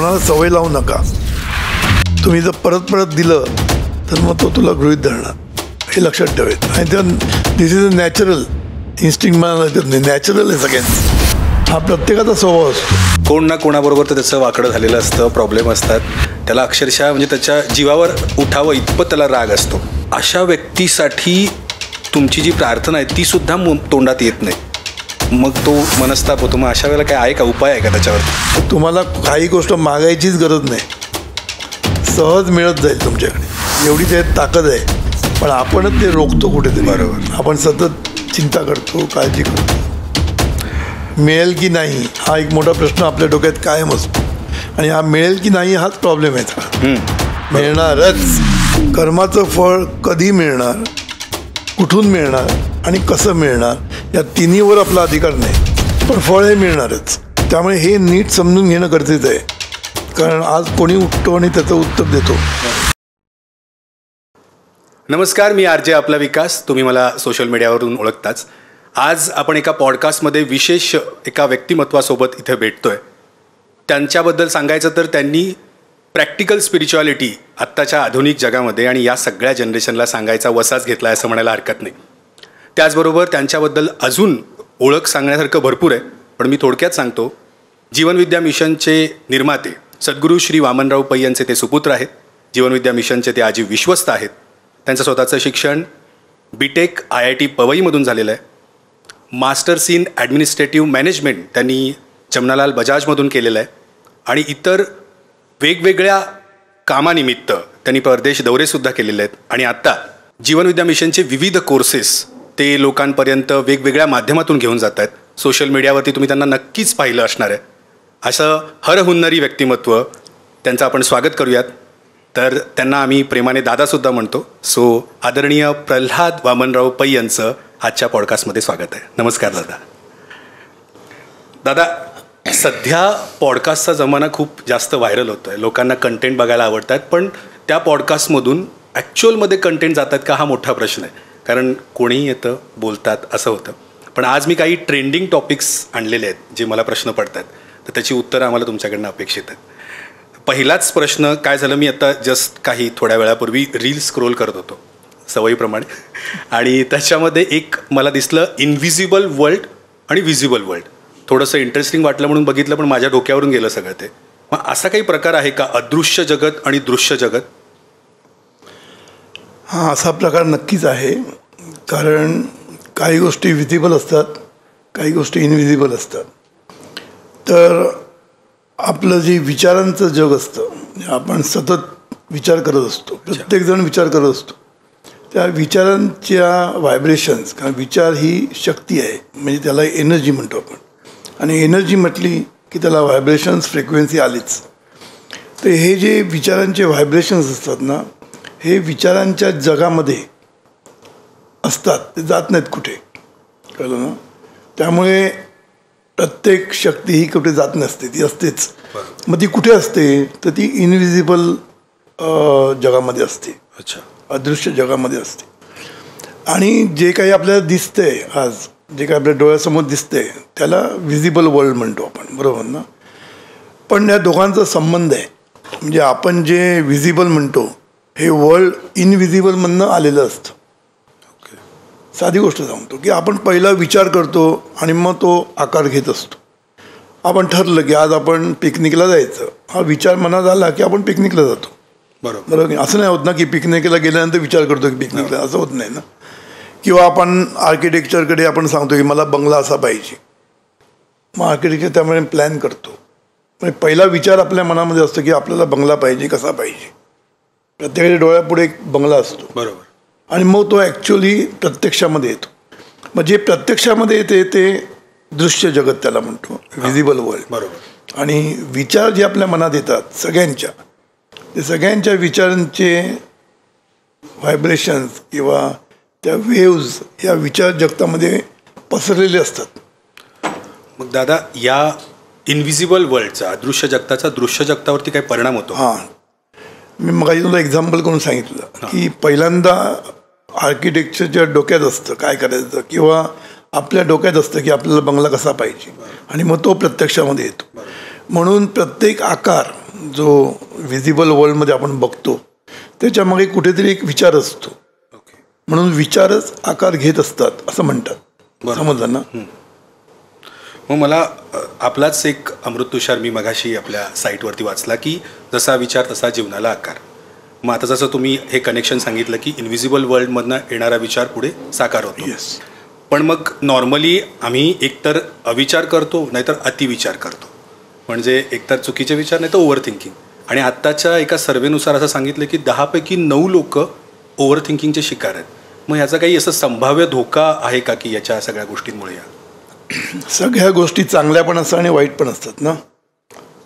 कोणाला सवय लावू नका. तुम्ही जर परत परत दिलं तर मग तो तुला गृहीत धरणार, हे लक्षात ठेवायचं. आणि त्या दिस इज अ नॅचरल इन्स्टिंक्ट म्हणायला हरकत नाही, नॅचरल आहे सगळ्यांचा, हा प्रत्येकाचा स्वभाव असतो. कोण ना कोणाबरोबर तर त्याचं वाकडं झालेलं असतं, प्रॉब्लेम असतात, त्याला अक्षरशः म्हणजे त्याच्या जीवावर उठावं इतपत त्याला राग असतो. अशा व्यक्तीसाठी तुमची जी प्रार्थना आहे ती सुद्धा तोंडात येत नाही, मग तो मनस्ताप होतो. मग अशा वेळेला काय आहे का, उपाय आहे का त्याच्यावर? तुम्हाला काही गोष्ट मागायचीच गरज नाही, सहज मिळत जाईल तुमच्याकडे, एवढी त्यात ताकद आहे. पण आपणच ते रोखतो कुठेतरी. बरोबर. आपण सतत चिंता करतो, काळजी करतो, मिळेल की नाही हा एक मोठा प्रश्न आपल्या डोक्यात कायम असतो. आणि हा मिळेल की नाही हाच प्रॉब्लेम आहे. मिळणारच. कर्माचं फळ कधी मिळणार, कुठून मिळणार आणि कसं मिळणार, या तिन्हीवर आपला अधिकार नाही, पण फळ हे मिळणारच. त्यामुळे हे नीट समजून घेणं गरजेचं आहे, कारण आज कोणी उठतो आणि त्याचं उत्तर देतो. नमस्कार, मी आर जे आपला विकास. तुम्ही मला सोशल मीडियावरून ओळखताच. आज आपण एका पॉडकास्टमध्ये विशेष एका व्यक्तिमत्वासोबत इथे भेटतोय. त्यांच्याबद्दल सांगायचं तर त्यांनी प्रॅक्टिकल स्पिरिच्युअलिटी आत्ताच्या आधुनिक जगामध्ये आणि या सगळ्या जनरेशनला सांगायचा वसाच घेतला आहे असं म्हणायला हरकत नाही. त्याचबरोबर त्यांच्याबद्दल अजून ओळख सांगण्यासारखं भरपूर आहे, पण मी थोडक्यात सांगतो. जीवनविद्या मिशनचे निर्माते सद्गुरू श्री वामनराव पै यांचे ते सुपुत्र आहेत. जीवनविद्या मिशनचे ते आजी विश्वस्त आहेत. त्यांचं स्वतःचं शिक्षण BTech IIT पवईमधून झालेलं आहे. मास्टर्स इन ॲडमिनिस्ट्रेटिव्ह मॅनेजमेंट त्यांनी जमनालाल बजाजमधून केलेलं आहे. आणि इतर वेगवेगळ्या कामानिमित्त त्यांनी परदेश दौरेसुद्धा केलेले आहेत. आणि आत्ता जीवनविद्या मिशनचे विविध कोर्सेस ते लोकांपर्यंत वेगवेगळ्या माध्यमातून घेऊन जात आहेत. सोशल मीडियावरती तुम्ही त्यांना नक्कीच पाहिलं असणार आहे. असं हरहुन्नरी व्यक्तिमत्व, त्यांचं आपण स्वागत करूयात. तर त्यांना आम्ही प्रेमाने दादासुद्धा म्हणतो. सो आदरणीय प्रल्हाद वामनराव पै यांचं आजच्या पॉडकास्टमध्ये स्वागत आहे. नमस्कार दादा. दादा, सध्या पॉडकास्टचा जमाना खूप जास्त व्हायरल होतो आहे, लोकांना कंटेंट बघायला आवडत आहेत, पण त्या पॉडकास्टमधून ॲक्च्युअलमध्ये कंटेंट जातात का हा मोठा प्रश्न आहे. कारण कोणीही येतं, बोलतात, असं होतं. पण आज मी काही ट्रेंडिंग टॉपिक्स आणलेले आहेत जे मला प्रश्न पडतात, तर त्याची उत्तरं आम्हाला तुमच्याकडनं अपेक्षित आहेत. पहिलाच प्रश्न काय झालं, मी आता जस्ट काही थोड्या वेळापूर्वी रील स्क्रोल करत होतो सवयीप्रमाणे, आणि त्याच्यामध्ये एक मला दिसलं इनव्हिजिबल वर्ल्ड आणि व्हिजिबल वर्ल्ड. थोडंसं इंटरेस्टिंग वाटलं म्हणून बघितलं, पण माझ्या डोक्यावरून गेलं सगळं ते. मग असा काही प्रकार आहे का, अदृश्य जगत आणि दृश्य जगत? हां, असा प्रकार नक्कीच आहे. कारण काही गोष्टी व्हिजिबल असतात, काही गोष्टी इनव्हिजिबल असतात. तर आपलं जे विचारांचं जग असतं, आपण सतत विचार करत असतो, प्रत्येकजण विचार करत असतो. त्या विचारांच्या व्हायब्रेशन्स, कारण विचार ही शक्ती आहे, म्हणजे त्याला एनर्जी म्हणतो आपण. आणि एनर्जी म्हटली की त्याला व्हायब्रेशन्स, फ्रिक्वेन्सी आलीच. तर हे जे विचारांचे व्हायब्रेशन्स असतात ना, हे विचारांच्या जगामध्ये असतात, ते जात नाहीत कुठे, कळलं ना. त्यामुळे प्रत्येक शक्ती ही कुठे जात नसते, ती असतेच. मग ती कुठे असते, तर ती इनव्हिजिबल जगामध्ये असते. अच्छा. अदृश्य जगामध्ये असते. आणि जे काही आपल्याला दिसतंय आज, जे काही आपल्या डोळ्यासमोर दिसतंय, त्याला व्हिजिबल वर्ल्ड म्हणतो आपण, बरोबर ना. पण या दोघांचा संबंध आहे. म्हणजे आपण जे व्हिजिबल म्हणतो हे वर्ल्ड इनव्हिजिबलमधनं आलेलं असतं. साधी गोष्ट सांगतो की आपण पहिला विचार करतो आणि मग तो आकार घेत असतो. आपण ठरलं की आज आपण पिकनिकला जायचं, हा विचार मनात आला की आपण पिकनिकला जातो. बरोबर. असं नाही होत ना की पिकनिकला गेल्यानंतर विचार करतो की पिकनिकला, असं होत नाही ना. किंवा आपण आर्किटेक्चरकडे आपण सांगतो की मला बंगला असा पाहिजे, मग आर्किटेक्चर त्यामुळे प्लॅन करतो. म्हणजे पहिला विचार आपल्या मनामध्ये असतो की आपल्याला बंगला पाहिजे, कसा पाहिजे. प्रत्येकाच्या डोळ्यापुढे एक बंगला असतो, बरोबर. आणि मग तो ॲक्च्युअली प्रत्यक्षामध्ये येतो. मग जे प्रत्यक्षामध्ये येते ते दृश्य जगत त्याला म्हणतो, व्हिजिबल वर्ल्ड, बरोबर. आणि विचार जे आपल्या मनात येतात सगळ्यांच्या, ते सगळ्यांच्या विचारांचे व्हायब्रेशन्स किंवा त्या वेव्ज या विचार जगतामध्ये पसरलेले असतात. मग दादा, या इनव्हिजिबल वर्ल्डचा, अदृश्य जगताचा दृश्य जगतावरती काही परिणाम होतो? हां, मी मगाशी तुला एक्झाम्पल करून सांगितलं की पहिल्यांदा आर्किटेक्चरच्या डोक्यात असतं काय करायचं, किंवा आपल्या डोक्यात असतं की आपल्याला बंगला कसा पाहिजे, आणि मग तो प्रत्यक्षामध्ये येतो. म्हणून प्रत्येक आकार जो व्हिजिबल वर्ल्डमध्ये आपण बघतो त्याच्यामागे कुठेतरी एक विचार असतो. म्हणून विचारच आकार घेत असतात असं म्हणतात. समजलं ना? मग मला आपलाच एक अमृत तुषार मी मगाशी आपल्या साईटवरती वाचला की जसा विचार तसा जीवनाला आकार. मग आता जसं तुम्ही हे कनेक्शन सांगितलं की इनव्हिजिबल वर्ल्डमधनं येणारा विचार पुढे साकार होतो. पण मग नॉर्मली आम्ही एकतर अविचार करतो नाहीतर अतिविचार करतो. म्हणजे एकतर चुकीचे विचार नाही तर ओव्हर थिंकिंग. आणि आत्ताच्या एका सर्वेनुसार असं सांगितलं की 10 पैकी 9 लोक ओव्हर थिंकिंगचे शिकार आहेत. मग ह्याचा काही असं संभाव्य धोका आहे का की याच्या सगळ्या गोष्टींमुळे? सगळ्या गोष्टी चांगल्या पण असतात आणि वाईट पण असतात ना.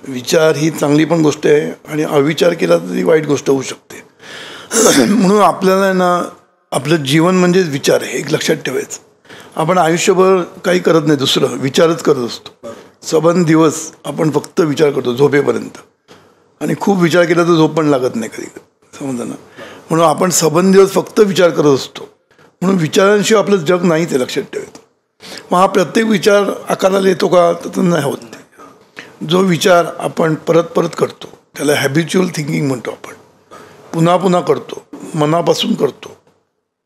विचार ही चांगली पण गोष्ट आहे आणि अविचार केला तरी वाईट गोष्ट होऊ शकते. म्हणून आपल्याला ना आपलं जीवन म्हणजेच विचार आहे, एक लक्षात ठेवायचं. आपण आयुष्यभर काही करत नाही, दुसरं विचारच करत असतो. सबंध दिवस आपण फक्त विचार करतो झोपेपर्यंत, आणि खूप विचार केला तर झोप पण लागत नाही कधी. समजा ना. म्हणून आपण सबंध दिवस फक्त विचार करत असतो. म्हणून विचारांशिवाय आपलं जग नाहीच आहे, लक्षात ठेवायचं. मग हा प्रत्येक विचार आकाराला येतो का? तर नाही होत. जो विचार आपण परत परत करतो त्याला हॅबिच्युअल थिंकिंग म्हणतो आपण. पुन्हा पुन्हा करतो, मनापासून करतो.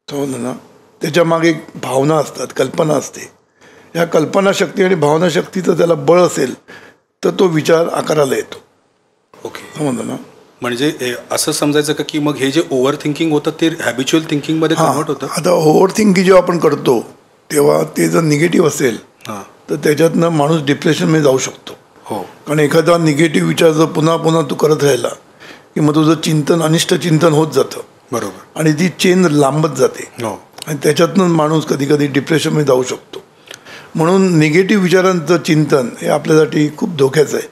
समजलं ना? त्याच्यामागे भावना असतात, कल्पना असते. या कल्पनाशक्ती आणि भावनाशक्तीचं त्याला बळ असेल तर तो विचार आकाराला येतो. ओके, समजलं ना? म्हणजे असं समजायचं का की मग हे जे ओव्हर थिंकिंग होतं ते हॅबिच्युअल थिंकिंगमध्ये कन्व्हर्ट होतं? आता ओव्हर थिंकिंग जेव्हा आपण करतो तेव्हा ते जर निगेटिव्ह असेल तर त्याच्यातनं माणूस डिप्रेशनमध्ये जाऊ शकतो. हो. कारण एखादा निगेटिव्ह विचार जर पुन्हा पुन्हा तू करत राहिला की मग तुझं चिंतन अनिष्ट चिंतन होत जातं. बरोबर. आणि ती चेन लांबत जाते. हो. आणि त्याच्यातनं माणूस कधी कधी डिप्रेशनमध्ये जाऊ शकतो. म्हणून निगेटिव्ह विचारांचं चिंतन हे आपल्यासाठी खूप धोक्याचं आहे.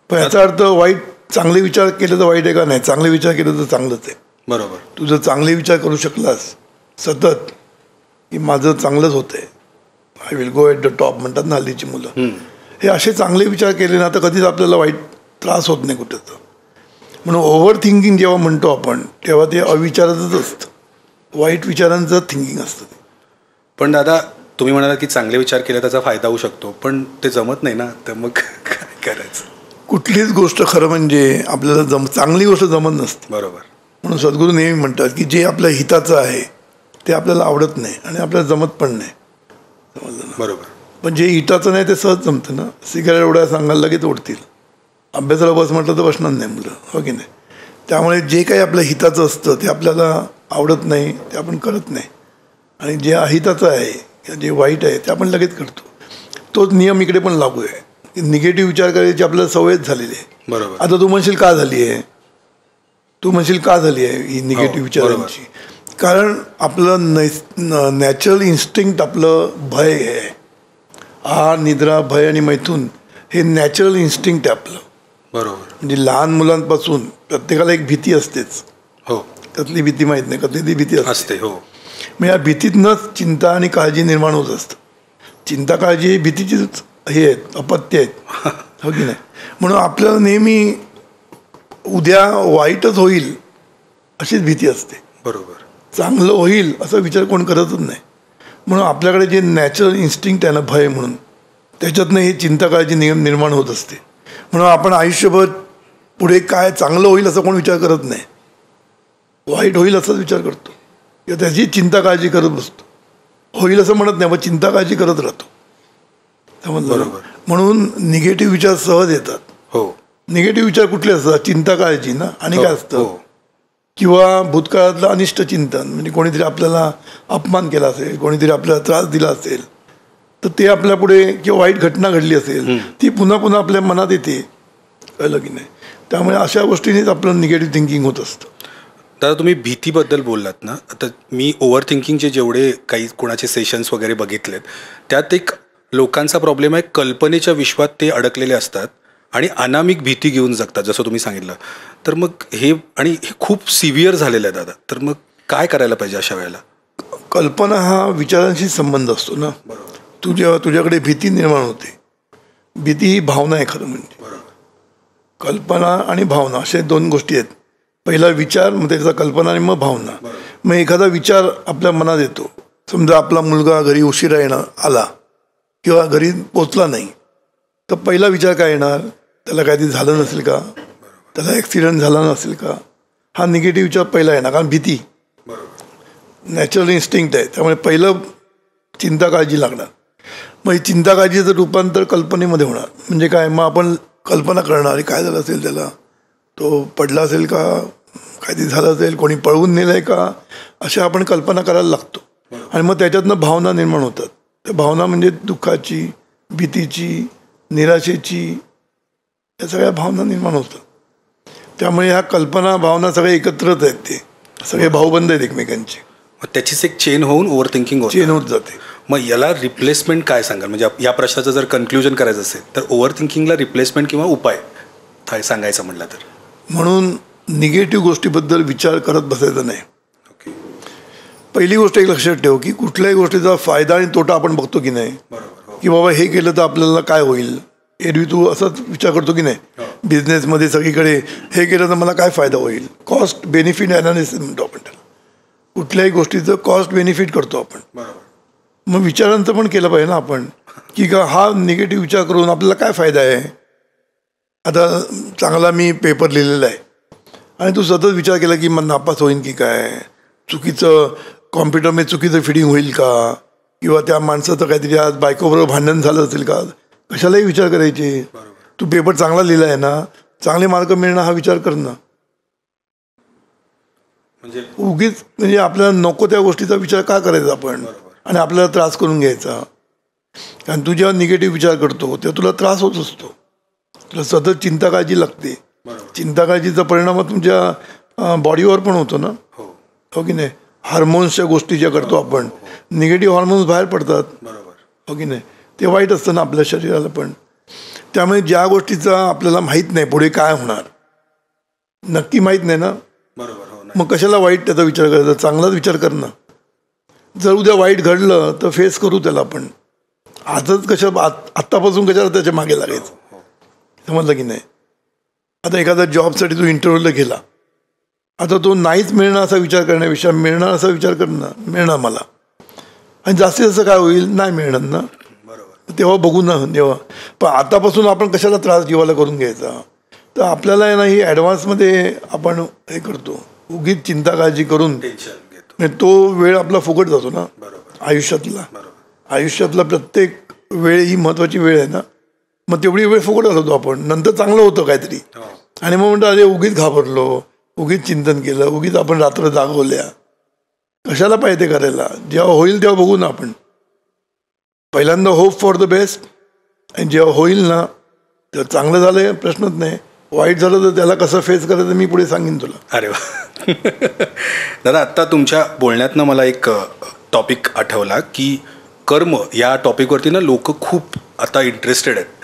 पण याचा अर्थ वाईट चांगले विचार केले तर वाईट आहे का? नाही, चांगले विचार केले तर चांगलंच आहे. बरोबर. तू जर चांगले विचार करू शकलास सतत की माझं चांगलंच होतं आहे, I will go at the top म्हणतात ना हल्लीची मुलं. हे असे चांगले विचार केले ना तर कधीच आपल्याला वाईट त्रास होत नाही कुठेच. म्हणून ओव्हर थिंकिंग जेव्हा म्हणतो आपण तेव्हा ते अविचाराचंच असतं, वाईट विचारांचं थिंकिंग असतं. पण दादा तुम्ही म्हणाला की चांगले विचार केले त्याचा फायदा होऊ शकतो, पण ते जमत नाही ना, तर मग काय करायचं? कुठलीच गोष्ट खरं म्हणजे आपल्याला चांगली गोष्ट जमत नसते. बरोबर. म्हणून सद्गुरू नेहमी म्हणतात की जे आपल्या हिताचं आहे ते आपल्याला आवडत नाही आणि आपल्याला जमत पण नाही. समजलं ना? बरोबर. पण जे हिताचं नाही ते सहज जमतं ना. सिगारेट एवढ्या सांगायला लगेच ओढतील. अभ्यासाला बस म्हटलं तर बसणार नाही मुलं, हो की नाही? त्यामुळे जे काही आपल्या हिताचं असतं ते आपल्याला आवडत नाही, ते आपण करत नाही. आणि जे अहिताचं आहे किंवा जे वाईट आहे ते आपण लगेच करतो. तोच नियम इकडे पण लागू आहे. निगेटिव्ह विचार करायची आपल्याला सवयच झालेली आहे. बरोबर. आता तू म्हणशील का झाली आहे, तू म्हणशील का झाली आहे ही निगेटिव्ह विचारांची? कारण आपलं नॅचरल इन्स्टिंक्ट आपलं भय आहे. आहार, निद्रा, भय आणि मैथून हे नॅचरल इन्स्टिंक्ट आहे आपलं. बरोबर. म्हणजे लहान मुलांपासून प्रत्येकाला एक भीती असतेच. हो. कसली भीती माहीत नाही, कसली ती भीती असते. हो. मग या भीतीतनंच चिंता आणि काळजी निर्माण होत असतं. चिंता काळजी ही भीतीचीच हे आहेत, अपत्य आहेत, हो की नाही? म्हणून आपल्याला नेहमी उद्या वाईटच होईल अशीच भीती असते. बरोबर. चांगलं होईल असा विचार कोण करतच नाही. म्हणून आपल्याकडे जे नॅचरल इन्स्टिंक्ट आहे ना, भय म्हणून, त्याच्यातनं ही चिंता काळजी निर्माण होत असते. म्हणून आपण आयुष्यभर पुढे काय चांगलं होईल असं कोण विचार करत नाही, वाईट होईल असाच विचार करतो किंवा त्याची चिंता काळजी करत बसतो. होईल असं म्हणत नाही, मग चिंता काळजी करत राहतो. समजलं? बरोबर. म्हणून निगेटिव्ह विचार सहज येतात. हो. निगेटिव्ह विचार कुठले असतात? चिंता काळजी ना. आणि काय असतं? किंवा भूतकाळातलं अनिष्ट चिंतन, म्हणजे कोणीतरी आपल्याला अपमान केला असेल, कोणीतरी आपल्याला त्रास दिला असेल तर ते आपल्या पुढे, किंवा वाईट घटना घडली असेल ती पुन्हा पुन्हा आपल्या मनात येते. कळलं की नाही? त्यामुळे अशा गोष्टींनीच आपलं निगेटिव्ह थिंकिंग होत असतं. दादा तुम्ही भीतीबद्दल बोललात ना, आता मी ओव्हर थिंकिंगचे जेवढे काही कोणाचे सेशन्स वगैरे बघितलेत त्यात एक लोकांचा प्रॉब्लेम आहे, कल्पनेच्या विश्वात ते अडकलेले असतात आणि अनामिक भीती घेऊन जगतात, जसं तुम्ही सांगितलं. तर मग हे खूप सिव्हिअर झालेलं आहे दादा, तर मग काय करायला पाहिजे अशा वेळेला? कल्पना हा विचारांशी संबंध असतो ना. तुझ्याकडे भीती निर्माण होते. भीती ही भावना आहे खरं म्हणजे. कल्पना आणि भावना अशा 2 गोष्टी आहेत. पहिला विचार, मग त्याचा कल्पना आणि मग भावना. मग एखादा विचार आपल्या मनात येतो. समजा आपला मुलगा घरी उशिरा आला किंवा घरी पोचला नाही, तर पहिला विचार काय येणार? त्याला काहीतरी झालं नसेल का? त्याला ॲक्सिडेंट झाला नसेल का, हा निगेटिव्ह विचार पहिला आहे ना. कारण भीती नॅचरल इन्स्टिंक्ट आहे, त्यामुळे पहिलं चिंता काळजी लागणार. मग ही चिंता काळजीचं रूपांतर कल्पनेमध्ये होणार. म्हणजे काय, मग आपण कल्पना करणार काय झालं असेल, त्याला तो पडला असेल का, काहीतरी झालं असेल, कोणी पळवून नेलं आहे का, अशा आपण कल्पना करायला लागतो. आणि मग त्याच्यातनं भावना निर्माण होतात. त्या भावना म्हणजे दुःखाची, भीतीची, निराशेची, या सगळ्या भावना निर्माण होतात. त्यामुळे ह्या कल्पना भावना सगळे एकत्रच आहेत, ते सगळे भाऊबंद आहेत एकमेकांचे. मग त्याचीच एक चेन होऊन ओव्हर थिंकिंग चेन होत जाते. मग याला रिप्लेसमेंट काय सांगाल? म्हणजे या प्रश्नाचं जर कन्क्ल्युजन करायचं असेल तर ओव्हर थिंकिंगला रिप्लेसमेंट किंवा उपाय सांगायचं म्हटलं तर? म्हणून निगेटिव्ह गोष्टीबद्दल विचार करत बसायचं नाही. ओके. पहिली गोष्ट एक लक्षात ठेव की कुठल्याही गोष्टीचा फायदा आणि तोटा आपण बघतो की नाही. की बाबा हे केलं तर आपल्याला काय होईल, एरवी तू असाच विचार करतो की नाही. बिझनेसमध्ये सगळीकडे हे केलं तर मला काय फायदा होईल, कॉस्ट बेनिफिट ॲनालिसिस म्हणतो आपण त्याला. कुठल्याही गोष्टीचं कॉस्ट बेनिफिट करतो आपण. मग विचारांचं पण केलं पाहिजे ना आपण, की का हा निगेटिव्ह विचार करून आपल्याला काय फायदा आहे. आता चांगला मी पेपर लिहिलेला आहे आणि तू सतत विचार केला की मग नापास होईन की काय, चुकीचं कॉम्प्युटरमध्ये चुकीचं फिडिंग होईल का, किंवा त्या माणसाचं काहीतरी आज बायकोबरोबर भांडण झालं असेल का, कशालाही विचार करायचे. तू पेपर चांगला लिहिला आहे ना, चांगले मार्क मिळणं हा विचार कर ना. म्हणजे उगीच म्हणजे आपल्याला नको त्या गोष्टीचा विचार का करायचा आपण आणि आपल्याला त्रास करून घ्यायचा. कारण तू जेव्हा निगेटिव्ह विचार करतो तेव्हा तुला त्रास होत असतो, तुला सतत चिंता काळजी लागते. चिंता काळजीचा परिणाम तुमच्या बॉडीवर पण होतो ना, हो की नाही. हार्मोन्सच्या गोष्टी ज्या करतो आपण, निगेटिव्ह हार्मोन्स बाहेर पडतात, हो की नाही. ते वाईट असतं ना आपल्या शरीराला पण. त्यामुळे ज्या गोष्टीचा आपल्याला माहीत नाही पुढे काय होणार, नक्की माहीत नाही ना, मग कशाला वाईट त्याचा विचार करायचा, चांगलाच विचार कर ना. जर उद्या वाईट घडलं तर फेस करू त्याला आपण. आजच आत्तापासून कशाला त्याच्या मागे लागायचं, समजलं की नाही. आता एखादा जॉबसाठी तू इंटरव्ह्यूला गेला, आता तो नाहीच मिळणार असा विचार करण्यापेक्षा मिळणार असा विचार करणं, मिळणार मला, आणि जास्तीत जास्त काय होईल, नाही मिळणार ना, तेव्हा बघू ना तेव्हा. पण आतापासून आपण कशाला त्रास जीवाला करून घ्यायचा. तर आपल्याला आहे ना ही ॲडव्हान्समध्ये आपण हे करतो, उगीच चिंता काळजी करून तो वेळ आपला फुकट जातो ना आयुष्यातला. आयुष्यातला प्रत्येक वेळ ही महत्त्वाची वेळ आहे ना, मग तेवढी वेळ फुकट घालवतो आपण. नंतर चांगलं होतं काहीतरी आणि मग म्हणतो अरे उगीच घाबरलो, उगीच चिंतन केलं, उगीच आपण रात्र जागवल्या, कशाला पाहिजे ते करायला. जेव्हा होईल तेव्हा बघू ना आपण. पहिल्यांदा होप फॉर द बेस्ट, आणि जेव्हा होईल ना तर चांगलं झालं प्रश्नच नाही, वाईट झालं तर त्याला कसं फेस करायचं मी पुढे सांगेन तुला. अरे वा. दादा, आत्ता तुमच्या बोलण्यातनं मला एक टॉपिक आठवला की कर्म या टॉपिकवरती ना लोक खूप आता इंटरेस्टेड आहेत.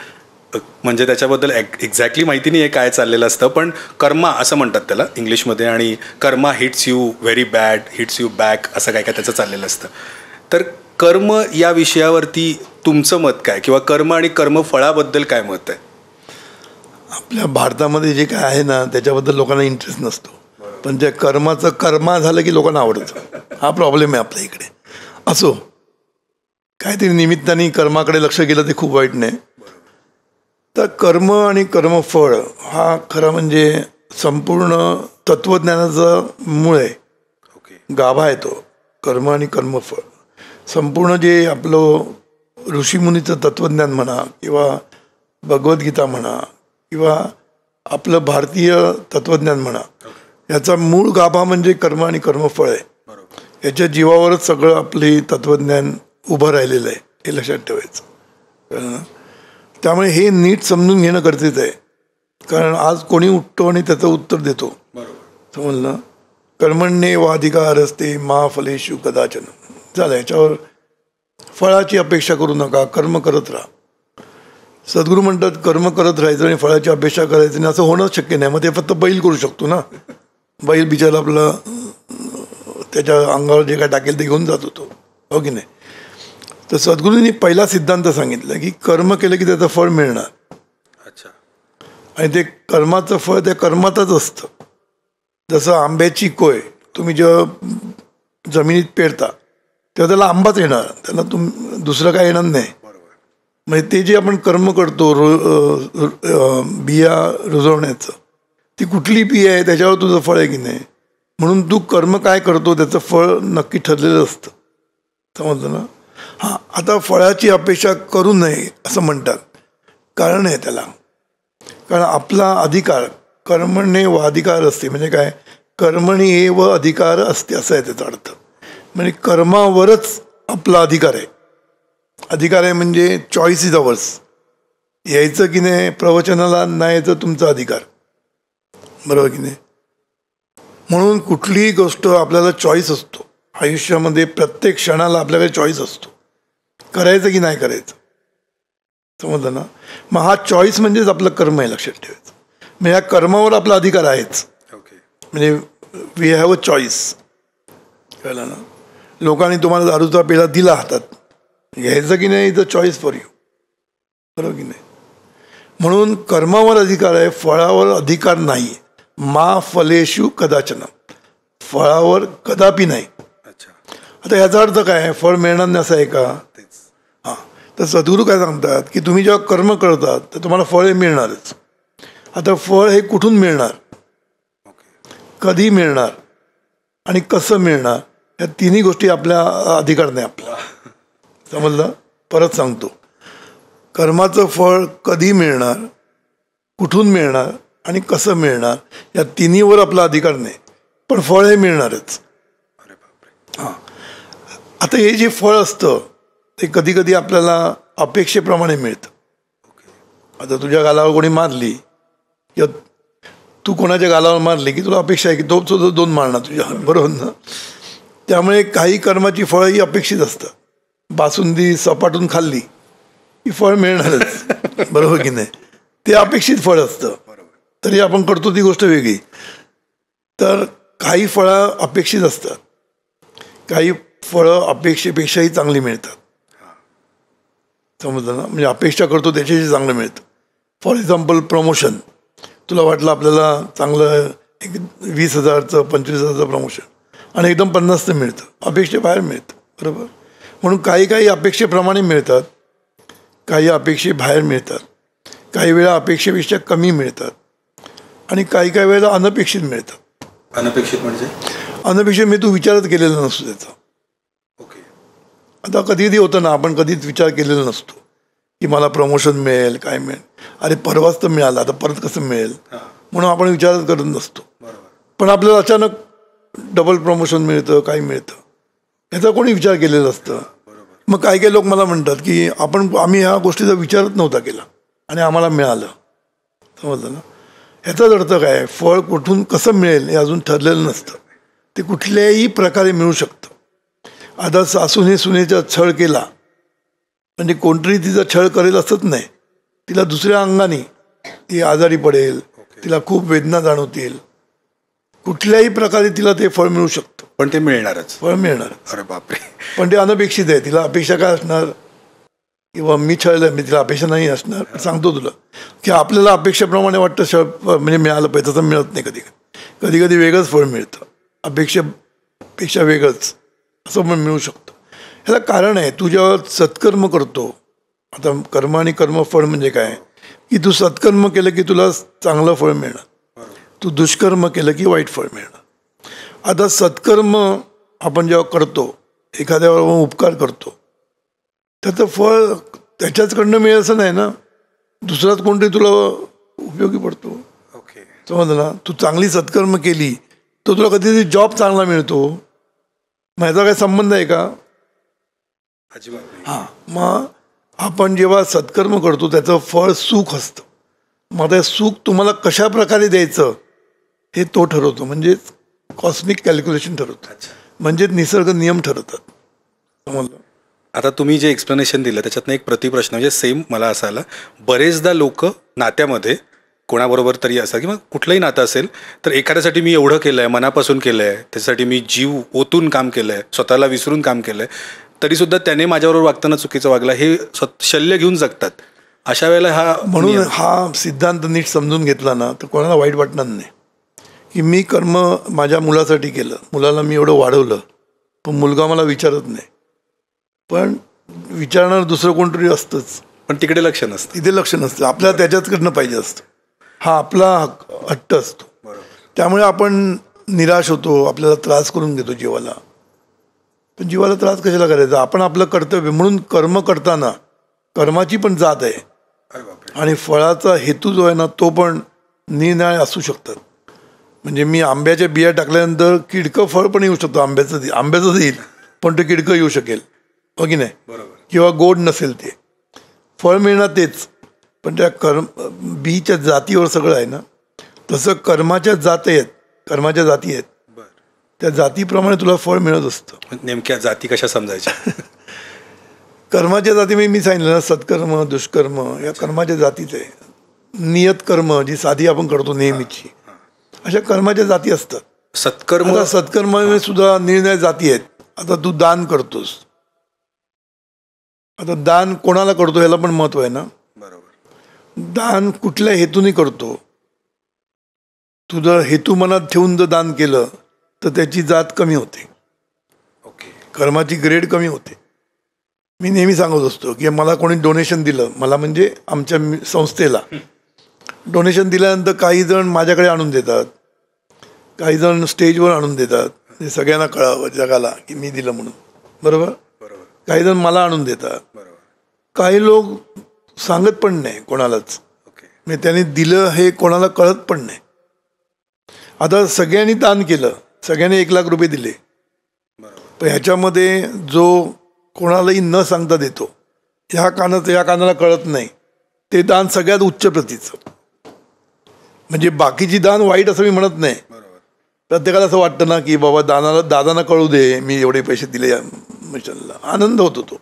म्हणजे त्याच्याबद्दल एक्झॅक्टली माहिती नाही आहे काय चाललेलं असतं, पण कर्मा असं म्हणतात त्याला इंग्लिशमध्ये, आणि karma hits you very bad, hits you back, असं काय काय त्याचं चाललेलं असतं. तर कर्म या विषयावरती तुमचं मत काय, किंवा कर्म आणि कर्मफळाबद्दल काय मत आहे? आपल्या भारतामध्ये जे काय आहे ना त्याच्याबद्दल लोकांना इंटरेस्ट नसतो, पण त्या कर्माचं कर्मा झालं की लोकांना आवडतं. हा प्रॉब्लेम आहे आपल्या इकडे. असो, काहीतरी निमित्ताने कर्माकडे लक्ष गेलं ते खूप वाईट नाही. तर कर्म आणि कर्मफळ हा खरा म्हणजे संपूर्ण तत्त्वज्ञानाचा मूळ आहे, गाभा आहे तो. कर्म आणि कर्मफळ संपूर्ण जे आपलं ऋषीमुनीचं तत्त्वज्ञान म्हणा, किंवा भगवद्गीता म्हणा, किंवा आपलं भारतीय तत्त्वज्ञान म्हणा, याचा मूळ गाभा म्हणजे कर्म आणि कर्मफळ आहे. याच्या जीवावरच सगळं आपले तत्त्वज्ञान उभं राहिलेलं आहे, हे लक्षात ठेवायचं. त्यामुळे हे नीट समजून घेणं गरजेचं आहे. कारण आज कोणी उठतो आणि त्याचं उत्तर देतो, समजलं. कर्मण्येवाधिकारस्ते मा फलेषु कदाचन झालं. याच्यावर फळाची अपेक्षा करू नका, कर्म करत राहा. सद्गुरू म्हणतात कर्म करत राहायचं आणि फळाची अपेक्षा करायची नाही, असं होणंच शक्य नाही. मग ते फक्त बैल करू शकतो ना. बैल बिचारा आपलं त्याच्या अंगावर जे काय टाकेल ते घेऊन जात होतो, हो की नाही. तर सद्गुरूंनी पहिला सिद्धांत सांगितला की कर्म केलं की त्याचं फळ मिळणार. अच्छा. आणि ते कर्माचं फळ त्या कर्मातच असतं. जसं आंब्याची कोय तुम्ही जेव्हा जमिनीत पेरता तेव्हा त्याला आंबाच येणार, त्याला दुसरं काय येणार नाही. म्हणजे ते जे आपण कर्म करतो बिया रुजवण्याचं, ती कुठली बी आहे त्याच्यावर तुझं फळ आहे की नाही. म्हणून तू कर्म काय करतो त्याचं फळ नक्की ठरलेलं असतं. समजलं ना. हां, आता फळाची अपेक्षा करू नये असं म्हणतात. कारण आहे त्याला, कारण आपला अधिकार कर्मणे व अधिकार असते. म्हणजे काय, कर्मणी एव अधिकार असते असं आहे त्याचा अर्थ. म्हणजे कर्मावरच आपला अधिकार आहे. अधिकार आहे म्हणजे चॉईस इज अवर्स. यायचं की नाही प्रवचनाला, नाही यायचं तुमचा अधिकार, बरोबर की नाही. म्हणून कुठलीही गोष्ट आपल्याला चॉईस असतो आयुष्यामध्ये. प्रत्येक क्षणाला आपल्याकडे चॉईस असतो, करायचं की नाही करायचं. समजलं ना. मग हा चॉईस म्हणजेच आपलं कर्म आहे, लक्षात ठेवायचं. म्हणजे या कर्मावर आपला अधिकार आहेच. म्हणजे वी हॅव अ चॉईस. कळलं ना. लोकांनी तुम्हाला दारूचा पेला दिला हातात, घ्यायचं की नाही इथं चॉईस फॉर यू, बरोबर की नाही. म्हणून कर्मावर अधिकार आहे, फळावर अधिकार नाही. मा फलेषु कदाचन, फळावर कदापि नाही. आता याचा अर्थ काय, फळ मिळणार नाही असं आहे का. हां, तर सद्गुरू काय सांगतात की तुम्ही जेव्हा कर्म करतात तर तुम्हाला फळ हे मिळणारच. आता फळ हे कुठून मिळणार, कधी मिळणार आणि कसं मिळणार, या तिन्ही गोष्टी आपल्या अधिकार नाही आपला. समजलं. परत सांगतो, कर्माचं फळ कधी मिळणार, कुठून मिळणार आणि कसं मिळणार, या तिन्हीवर आपला अधिकार नाही, पण फळ हे मिळणारच. हां, आता हे जे फळ असतं ते कधी कधी आपल्याला अपेक्षेप्रमाणे मिळतं. आता तुझ्या गालावर कोणी मारली किंवा तू कोणाच्या गालावर मारली की तुला अपेक्षा आहे की तो सुद्धा 2 मारणार तुझ्या, बरोबर ना. त्यामुळे काही कर्माची फळं ही अपेक्षित असतात. बासुंदी सपाटून खाल्ली की फळ मिळणारच, बरोबर की नाही. ते अपेक्षित फळ असतं, तरी आपण करतो ती गोष्ट वेगळी. तर काही फळं अपेक्षित असतात, काही फळं अपेक्षेपेक्षाही चांगली मिळतात. समजलं ना. म्हणजे अपेक्षा करतो त्याच्याशी चांगलं मिळतं. फॉर एक्झाम्पल प्रमोशन, तुला वाटलं आपल्याला चांगलं एक 20,000चं 25,000चं प्रमोशन आणि एकदम 50चं मिळतं, अपेक्षेबाहेर मिळतं, बरोबर. म्हणून काही काही अपेक्षेप्रमाणे मिळतात, काही अपेक्षेबाहेर मिळतात, काही वेळा अपेक्षेपेक्षा कमी मिळतात आणि काही काही वेळेला अनपेक्षित मिळतात. अनपेक्षित म्हणजे अनपेक्षित म्हणजे तू विचारच केलेला नसतो त्याचा. आता कधी कधी होतं ना, आपण कधीच विचार केलेला नसतो की मला प्रमोशन मिळेल, काय मिळेल, अरे परवाच तर मिळालं, आता परत कसं मिळेल, म्हणून आपण विचारच करत नसतो. पण आपल्याला अचानक डबल प्रमोशन मिळतं, काय मिळतं, याचा कोणी विचार केलेला असतं. मग काही काही लोक मला म्हणतात की आम्ही ह्या गोष्टीचा विचारच नव्हता केला आणि आम्हाला मिळालं. समजलं ना. ह्याचाच अर्थ काय, फळ कुठून कसं मिळेल हे अजून ठरलेलं नसतं, ते कुठल्याही प्रकारे मिळू शकतं. आता सासूने सुनेचा छळ केला म्हणजे कोणतरी तिचा छळ करेल असंच नाही, तिला दुसऱ्या अंगाने ती आजारी पडेल, तिला खूप वेदना जाणवतील, कुठल्याही प्रकारे तिला ते फळ मिळू शकतं. पण ते मिळणारच, फळ मिळणार. अरे बापरे. पण ते अनपेक्षित आहे. तिला अपेक्षा काय असणार, किंवा मी छळलं मी तिला अपेक्षा नाही असणार. सांगतो तुला की आपल्याला अपेक्षेप्रमाणे वाटतं छळ म्हणजे मिळालं पाहिजे, तसं मिळत नाही. कधी कधी कधी वेगळंच फळ मिळतं, अपेक्षेपेक्षा वेगळंच असं पण मिळू शकतं. ह्याला कारण आहे, तू जेव्हा सत्कर्म करतो, आता कर्म आणि कर्मफळ म्हणजे काय की तू सत्कर्म केलं की तुला चांगलं फळ मिळणार, तू दुष्कर्म केलं की वाईट फळ मिळणार. आता सत्कर्म आपण जेव्हा करतो, एखाद्यावर उपकार करतो, त्याचं फळ त्याच्याचकडनं मिळेल असं नाही ना, दुसराच कोणतरी तुला उपयोगी पडतो. समजलं ना. तू चांगली सत्कर्म केली तर तुला कधीतरी जॉब चांगला मिळतो, मग ह्याचा काय संबंध आहे का. हां, मग आपण जेव्हा सत्कर्म करतो त्याचं फळ सुख असतं. मग ते सुख तुम्हाला कशा प्रकारे द्यायचं हे तो ठरवतो, म्हणजे कॉस्मिक कॅल्क्युलेशन ठरवतं, म्हणजे निसर्ग नियम ठरवतात. समजलं. आता तुम्ही जे एक्सप्लेनेशन दिलं त्याच्यातनं एक प्रतिप्रश्न म्हणजे सेम मला असा आला, बरेचदा लोक नात्यामध्ये कोणाबरोबर तरी असं किंवा कुठलंही नातं असेल तर एखाद्यासाठी मी एवढं केलं आहे, मनापासून केलं आहे, त्याच्यासाठी मी जीव ओतून काम केलं आहे, स्वतःला विसरून काम केलं आहे, तरीसुद्धा त्याने माझ्याबरोबर वागताना चुकीचं वागला हे शल्य घेऊन जगतात. अशा वेळेला म्हणून हा सिद्धांत नीट समजून घेतला ना तर कोणाला वाईट वाटणार नाही की मी कर्म माझ्या मुलासाठी केलं, मुलाला मी एवढं वाढवलं, पण मुलगा मला विचारत नाही. पण विचारणार दुसरं कोणतरी असतंच, पण तिकडे लक्ष नसतं, तिथे लक्ष नसतं, आपल्याला त्याच्याचकडनं पाहिजे असतं. हा आपला हट्ट असतो. त्यामुळे आपण निराश होतो, आपल्याला त्रास करून घेतो जीवाला. पण जीवाला त्रास कशाला करायचा? आपण आपलं कर्तव्य म्हणून कर्म करताना कर्माची पण जात आहे आणि फळाचा हेतू जो आहे ना तो पण निरनिराळे असू शकतात. म्हणजे मी आंब्याच्या बिया टाकल्यानंतर किडकं फळ पण येऊ शकतो. आंब्याचं येईल पण ते किडकं येऊ शकेल, हो की नाही? किंवा गोड नसेल ते फळ मिळणार तेच. पण त्या बीच्या जातीवर सगळं आहे ना. तसं कर्माच्या जाती आहेत. त्या जातीप्रमाणे तुला फळ मिळत असतं. नेमक्या जाती कशा समजायच्या? कर्माच्या जाती मी सांगितलं ना, सत्कर्म दुष्कर्म या कर्माच्या जातीच आहे. नियत कर्म जी साधी आपण करतो नेहमीची, अशा कर्माच्या जाती असतात. सत्कर्म सुद्धा निर्णय जाती आहेत. आता तू दान करतोस, आता दान कोणाला करतो ह्याला पण महत्व आहे ना. दान कुठल्या हेतूने करतो? तू जर हेतू मनात ठेवून जर दान केलं तर त्याची जात कमी होते, कर्माची ग्रेड कमी होते. मी नेहमी सांगत असतो की मला कोणी डोनेशन दिलं, मला म्हणजे आमच्या संस्थेला डोनेशन दिल्यानंतर काही जण माझ्याकडे आणून देतात, काही जण स्टेजवर आणून देतात, हे सगळ्यांना कळावं जगाला की मी दिलं म्हणून, बरोबर. काही जण मला आणून देतात, काही लोक सांगत पण नाही कोणालाच, म्हणजे त्यांनी दिलं हे कोणाला कळत पण नाही. आता सगळ्यांनी दान केलं, सगळ्यांनी 1 लाख रुपये दिले, पण ह्याच्यामध्ये जो कोणालाही न सांगता देतो, ह्या कानाला कळत नाही, ते दान सगळ्यात उच्च प्रतीचं. म्हणजे बाकीची दान वाईट असं मी म्हणत नाही. प्रत्येकाला असं वाटतं ना की बाबा दादांना कळू दे मी एवढे पैसे दिले या मिशनला, आनंद होतो तो,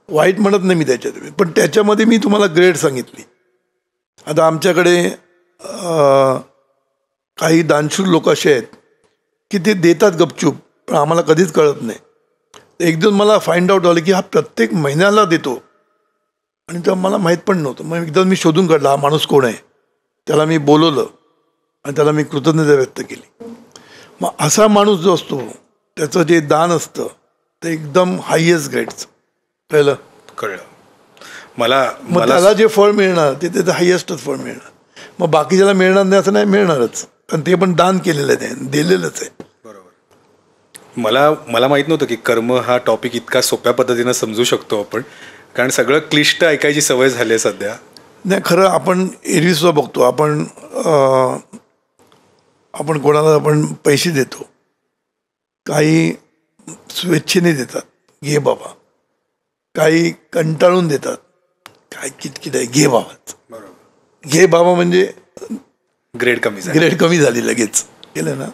वाईट म्हणत नाही मी त्याच्यात. पण त्याच्यामध्ये मी तुम्हाला ग्रेड सांगितली. आता आमच्याकडे काही दानशूर लोक असे आहेत की ते देतात गपचूप, पण आम्हाला कधीच कळत नाही. एक दिवस मला फाइंड आउट झालं की हा प्रत्येक महिन्याला देतो, आणि तेव्हा मला माहीत पण नव्हतं. मग एकदा मी शोधून काढला हा माणूस कोण आहे, त्याला मी बोलवलं आणि त्याला मी कृतज्ञता व्यक्त केली. मग असा माणूस जो असतो त्याचं जे दान असतं ते एकदम हायएस्ट ग्रेडचं कळलं. मग त्याला जे फळ मिळणार ते त्याचं हायएस्टच फळ मिळणार. मग बाकीच्याला मिळणार नाही असं नाही, मिळणारच, कारण ते पण दान केलेलं आहे, त्याने दिलेलंच आहे. मला माहीत नव्हतं की कर्म हा टॉपिक इतका सोप्या पद्धतीनं समजू शकतो आपण, कारण सगळं क्लिष्ट ऐकायची सवय झाली आहे सध्या. नाही, खरं आपण एरवीसुद्धा बघतो, आपण कोणाला आपण पैसे देतो, काही स्वेच्छेने देतात, घे बाबा, काही कंटाळून देतात, काय किटकिट आहे, घे बाबा. घे बाबा म्हणजे ग्रेड कमी झाली लगेच, केलं ना,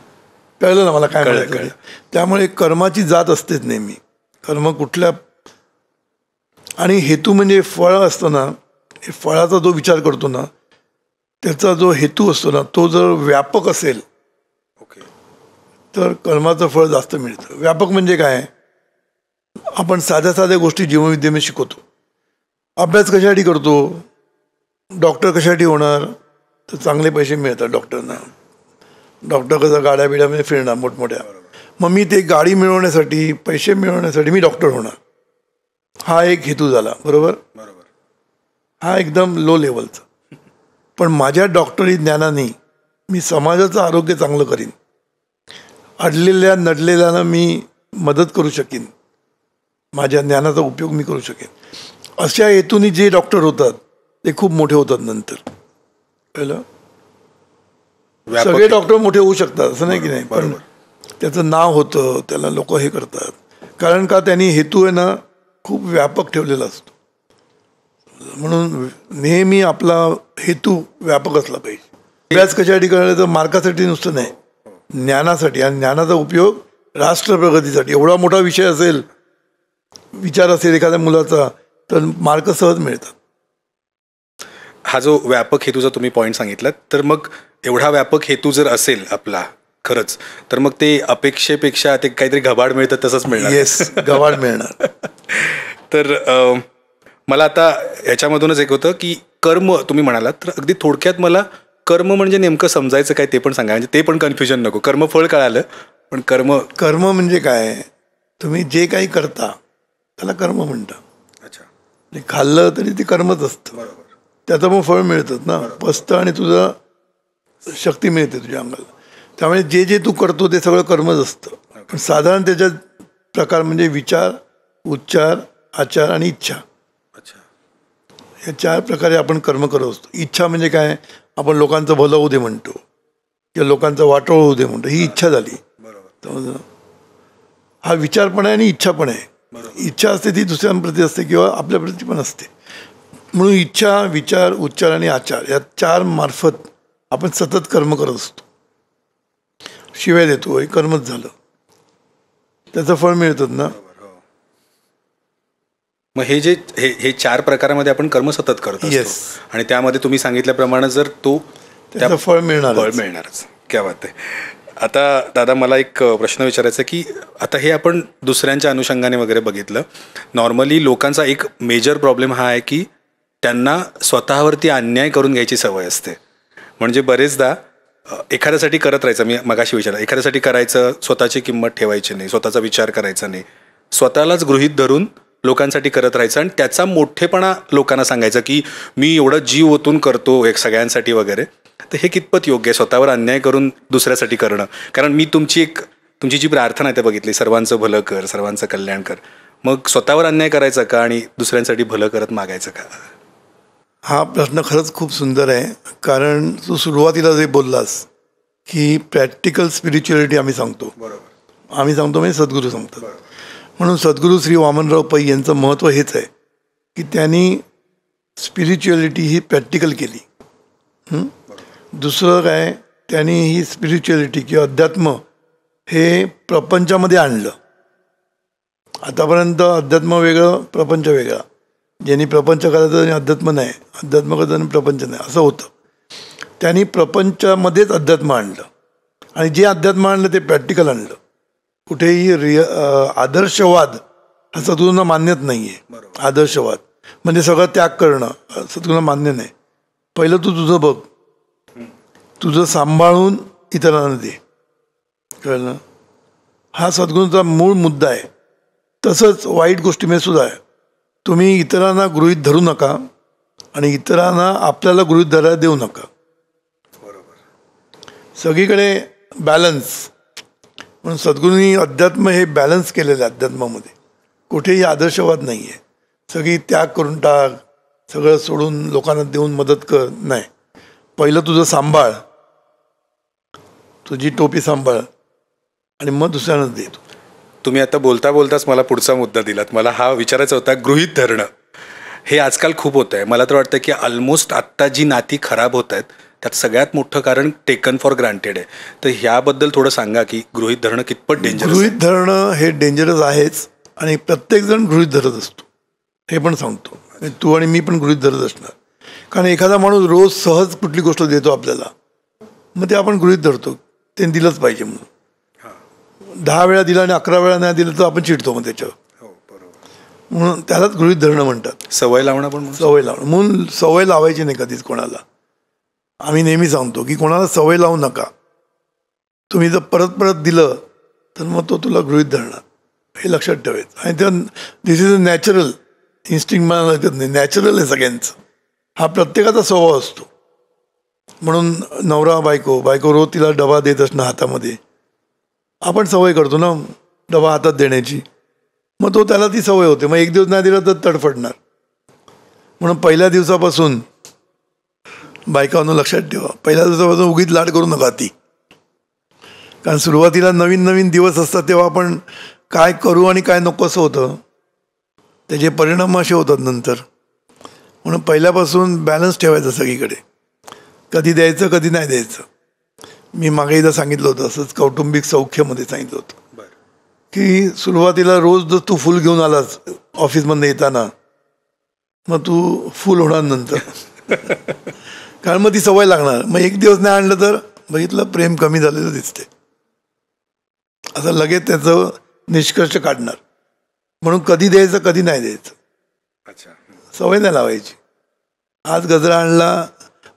कळलं ना मला काय म्हणायचं. त्यामुळे कर्माची जात असतेच नेहमी. कर्म कुठल्या, आणि हेतू म्हणजे फळ असतं ना, हे फळाचा जो विचार करतो ना त्याचा जो हेतू असतो ना तो जर व्यापक असेल तर कर्माचं फळ जास्त मिळतं. व्यापक म्हणजे काय, आपण साध्या साध्या गोष्टी जीवनविद्येमध्ये शिकवतो. अभ्यास कशासाठी करतो, डॉक्टर कशासाठी होणार, तर चांगले पैसे मिळतात डॉक्टरना. डॉक्टर कसं गाड्या बिड्यामध्ये फिरणार मोठमोठ्या, मग मी ते गाडी मिळवण्यासाठी पैसे मिळवण्यासाठी मी डॉक्टर होणार, हा एक हेतू झाला, बरोबर. हा एकदम लो लेवलचा. पण माझ्या डॉक्टरी ज्ञानाने मी समाजाचं आरोग्य चांगलं करीन, अडलेल्या नडलेल्यानं मी मदत करू शकेन, माझ्या ज्ञानाचा उपयोग मी करू शकेन. अशा हेतूने जे डॉक्टर होतात ते खूप मोठे होतात नंतर. कळलं. सगळे डॉक्टर मोठे होऊ शकतात असं नाही की नाही, पण त्याचं नाव होतं, त्याला लोक हे करतात, कारण का त्यांनी हेतू आहे ना खूप व्यापक ठेवलेला असतो. म्हणून नेहमी आपला हेतू व्यापक असला पाहिजे. अभ्यास कशासाठी करायला, तर मार्कासाठी नुसतं नाही, ज्ञानासाठी, आणि ज्ञानाचा उपयोग राष्ट्र प्रगतीसाठी. एवढा मोठा विषय असेल, विचार असेल एखाद्या मुलाचा, तर मार्क सहज मिळतात. हा जो व्यापक हेतूचा तुम्ही पॉईंट सांगितला, तर मग एवढा व्यापक हेतू जर असेल आपला खरंच, तर मग ते अपेक्षेपेक्षा ते काहीतरी घबाड मिळतं तसंच मिळणार. येस, घबाड मिळणार. तर मला आता याच्यामधूनच एक होतं की कर्म तुम्ही म्हणालात, तर अगदी थोडक्यात मला कर्म म्हणजे नेमकं समजायचं काय ते पण सांगा, म्हणजे ते पण कन्फ्युजन नको. कर्म फळ कळालं, पण कर्म म्हणजे काय, तुम्ही जे काही करता त्याला कर्म म्हणता. अच्छा, खाल्लं तरी ते कर्मच असतं, त्याचं मग फळ मिळतं ना. पचतं आणि तुझं शक्ती मिळते तुझ्या अंगाला. त्यामुळे जे जे तू करतो ते सगळं कर्मच असतं. पण साधारण त्याच्यात प्रकार म्हणजे विचार, उच्चार, आचार आणि इच्छा. अच्छा. या 4 प्रकारे आपण कर्म करत असतो. इच्छा म्हणजे काय, आपण लोकांचं भलं होऊ दे म्हणतो किंवा लोकांचं वाटोळ होऊ दे म्हणतो, ही इच्छा झाली. बरोबर. हा विचार पण आहे आणि इच्छा पण आहे. इच्छा असते ती दुसऱ्यांप्रती असते किंवा आपल्याप्रती पण असते. म्हणून इच्छा, विचार, उच्चार आणि आचार या 4 मार्फत आपण सतत कर्म करत असतो. शिवाय देतो, हे कर्मच झालं, त्याचं फळ मिळतं ना. मग हे जे हे 4 प्रकारामध्ये आपण कर्म सतत करत Yes. असतो आणि त्यामध्ये तुम्ही सांगितल्याप्रमाणे जर तो त्याचं फळ मिळणारच. मिळणारच. क्या बात आहे. आता दादा मला एक प्रश्न विचारायचा की आता हे आपण दुसऱ्यांच्या अनुषंगाने वगैरे बघितलं. नॉर्मली लोकांचा एक मेजर प्रॉब्लेम हा आहे की त्यांना स्वतःवरती अन्याय करून घ्यायची सवय असते. म्हणजे बरेचदा एखाद्यासाठी करत राहायचं, मी मगाशी विचारलं, एखाद्यासाठी करायचं, स्वतःची किंमत ठेवायची नाही, स्वतःचा विचार करायचा नाही, स्वतःलाच गृहीत धरून लोकांसाठी करत राहायचं आणि त्याचा मोठेपणा लोकांना सांगायचा की मी एवढं जीव ओतून करतो एक सगळ्यांसाठी वगैरे. तर हे कितपत योग्य आहे स्वतःवर अन्याय करून दुसऱ्यासाठी करणं? कारण मी तुमची जी प्रार्थना आहे ते बघितली, सर्वांचं भलं कर, सर्वांचं कल्याण कर. मग स्वतःवर अन्याय करायचा का आणि दुसऱ्यांसाठी भलं करत मागायचं का? हा प्रश्न खरंच खूप सुंदर आहे. कारण तू सुरुवातीला जे बोललास की प्रॅक्टिकल स्पिरिच्युअलिटी आम्ही सांगतो. बरोबर. आम्ही सांगतो म्हणजे सद्गुरू सांगतात. म्हणून सद्गुरू श्री वामनराव पै यांचं महत्त्व हेच आहे की त्यांनी स्पिरिच्युअलिटी ही प्रॅक्टिकल केली. दुसरं काय, त्यांनी ही स्पिरिच्युअलिटी किंवा अध्यात्म हे प्रपंचामध्ये आणलं. आतापर्यंत अध्यात्म वेगळं, प्रपंच वेगळा. ज्यांनी प्रपंच करायचं त्यांनी अध्यात्म नाही, अध्यात्म करायचं आणि प्रपंच नाही, असं होतं. त्यांनी प्रपंचामध्येच अध्यात्म आणलं आणि जे अध्यात्म आणलं ते प्रॅक्टिकल आणलं. कुठेही आदर्शवाद हा सद्गुरूंना मान्यच नाही आहे. आदर्शवाद म्हणजे सगळं त्याग करणं सद्गुरूंना मान्य नाही. पहिलं तू तुझं बघ, तुझं सांभाळून इतरांना दे, कळलं. हा सद्गुरूंचा मूळ मुद्दा आहे. तसंच वाईट गोष्टीमध्ये सुद्धा आहे. तुम्ही इतरांना गृहीत धरू नका आणि इतरांना आपल्याला गृहीत धरायला देऊ नका. सगळीकडे बॅलन्स. म्हणून सद्गुरूंनी अध्यात्म हे बॅलन्स केलेलं आहे. अध्यात्मामध्ये कुठेही आदर्शवाद नाही आहे. सगळी त्याग करून टाक, सगळं सोडून लोकांना देऊन मदत कर, नाही. पहिलं तुझं सांभाळ, तुझी टोपी सांभाळ आणि मग दुसऱ्यांना दे. तुम्ही आता बोलता बोलताच मला पुढचा मुद्दा दिलात. मला हा विचारायचा होता, गृहीत धरणं हे आजकाल खूप होतं आहे. मला तर वाटतं की ऑलमोस्ट आत्ता जी नाती खराब होत आहेत त्यात सगळ्यात मोठं कारण टेकन फॉर ग्रांटेड आहे. तर ह्याबद्दल थोडं सांगा की गृहीत धरणं कितपत डेंजरस? गृहीत धरणं हे डेंजरस आहेच आणि प्रत्येकजण गृहीत धरत असतो, हे पण सांगतो. तू आणि मी पण गृहीत धरत असणार. कारण एखादा माणूस रोज सहज कुठली गोष्ट देतो आपल्याला, मग ते आपण गृहीत धरतो, ते दिलंच पाहिजे म्हणून. 10 वेळा दिला आणि 11 वेळा नाही दिलं तर आपण चिडतो मग त्याच्यावर. म्हणून त्यालाच गृहीत धरणं म्हणतात. सवय लावणं पण सवय लावणं. म्हणून सवय लावायची नाही कधीच कोणाला. आम्ही नेहमी सांगतो की कोणाला सवय लावू नका. तुम्ही जर परत परत दिलं तर मग तो तुला गृहीत धरणार, हे लक्षात ठेवायचं. आणि त्या दिस इज अ नॅचरल इन्स्टिंक्ट मला लागत नाही, नॅचरल आहे सगळ्यांचं. हा प्रत्येकाचा स्वभाव असतो. म्हणून नवरा बायको रोज तिला डबा देत असणं हातामध्ये, आपण सवय करतो ना डबा हातात देण्याची, मग तो त्याला ती सवय होते. मग एक दिवस नाही दिला तर तडफडणार. म्हणून पहिल्या दिवसापासून बायकांनो लक्षात ठेवा, पहिल्या दिवसापासून उगीच लाड करू नका ती. कारण सुरुवातीला नवीन नवीन दिवस असतात तेव्हा आपण काय करू आणि काय नको असं होतं, त्याचे परिणाम असे होतात नंतर. म्हणून पहिल्यापासून बॅलन्स ठेवायचं सगळीकडे, कधी द्यायचं कधी नाही द्यायचं. मी मागे एकदा सांगितलं होतं, असंच कौटुंबिक सौख्यमध्ये सांगितलं होतं की सुरुवातीला रोज जर तू फुल घेऊन आलास ऑफिसमधनं येताना, मग तू फुल होणार नंतर. कारण मग ती सवय लागणार. मग एक दिवस नाही आणलं तर बघितलं प्रेम कमी झालेलं दिसते, असं लगेच त्याचं निष्कर्ष काढणार. म्हणून कधी द्यायचं कधी नाही द्यायचं, सवय नाही लावायची. आज गजरा आणला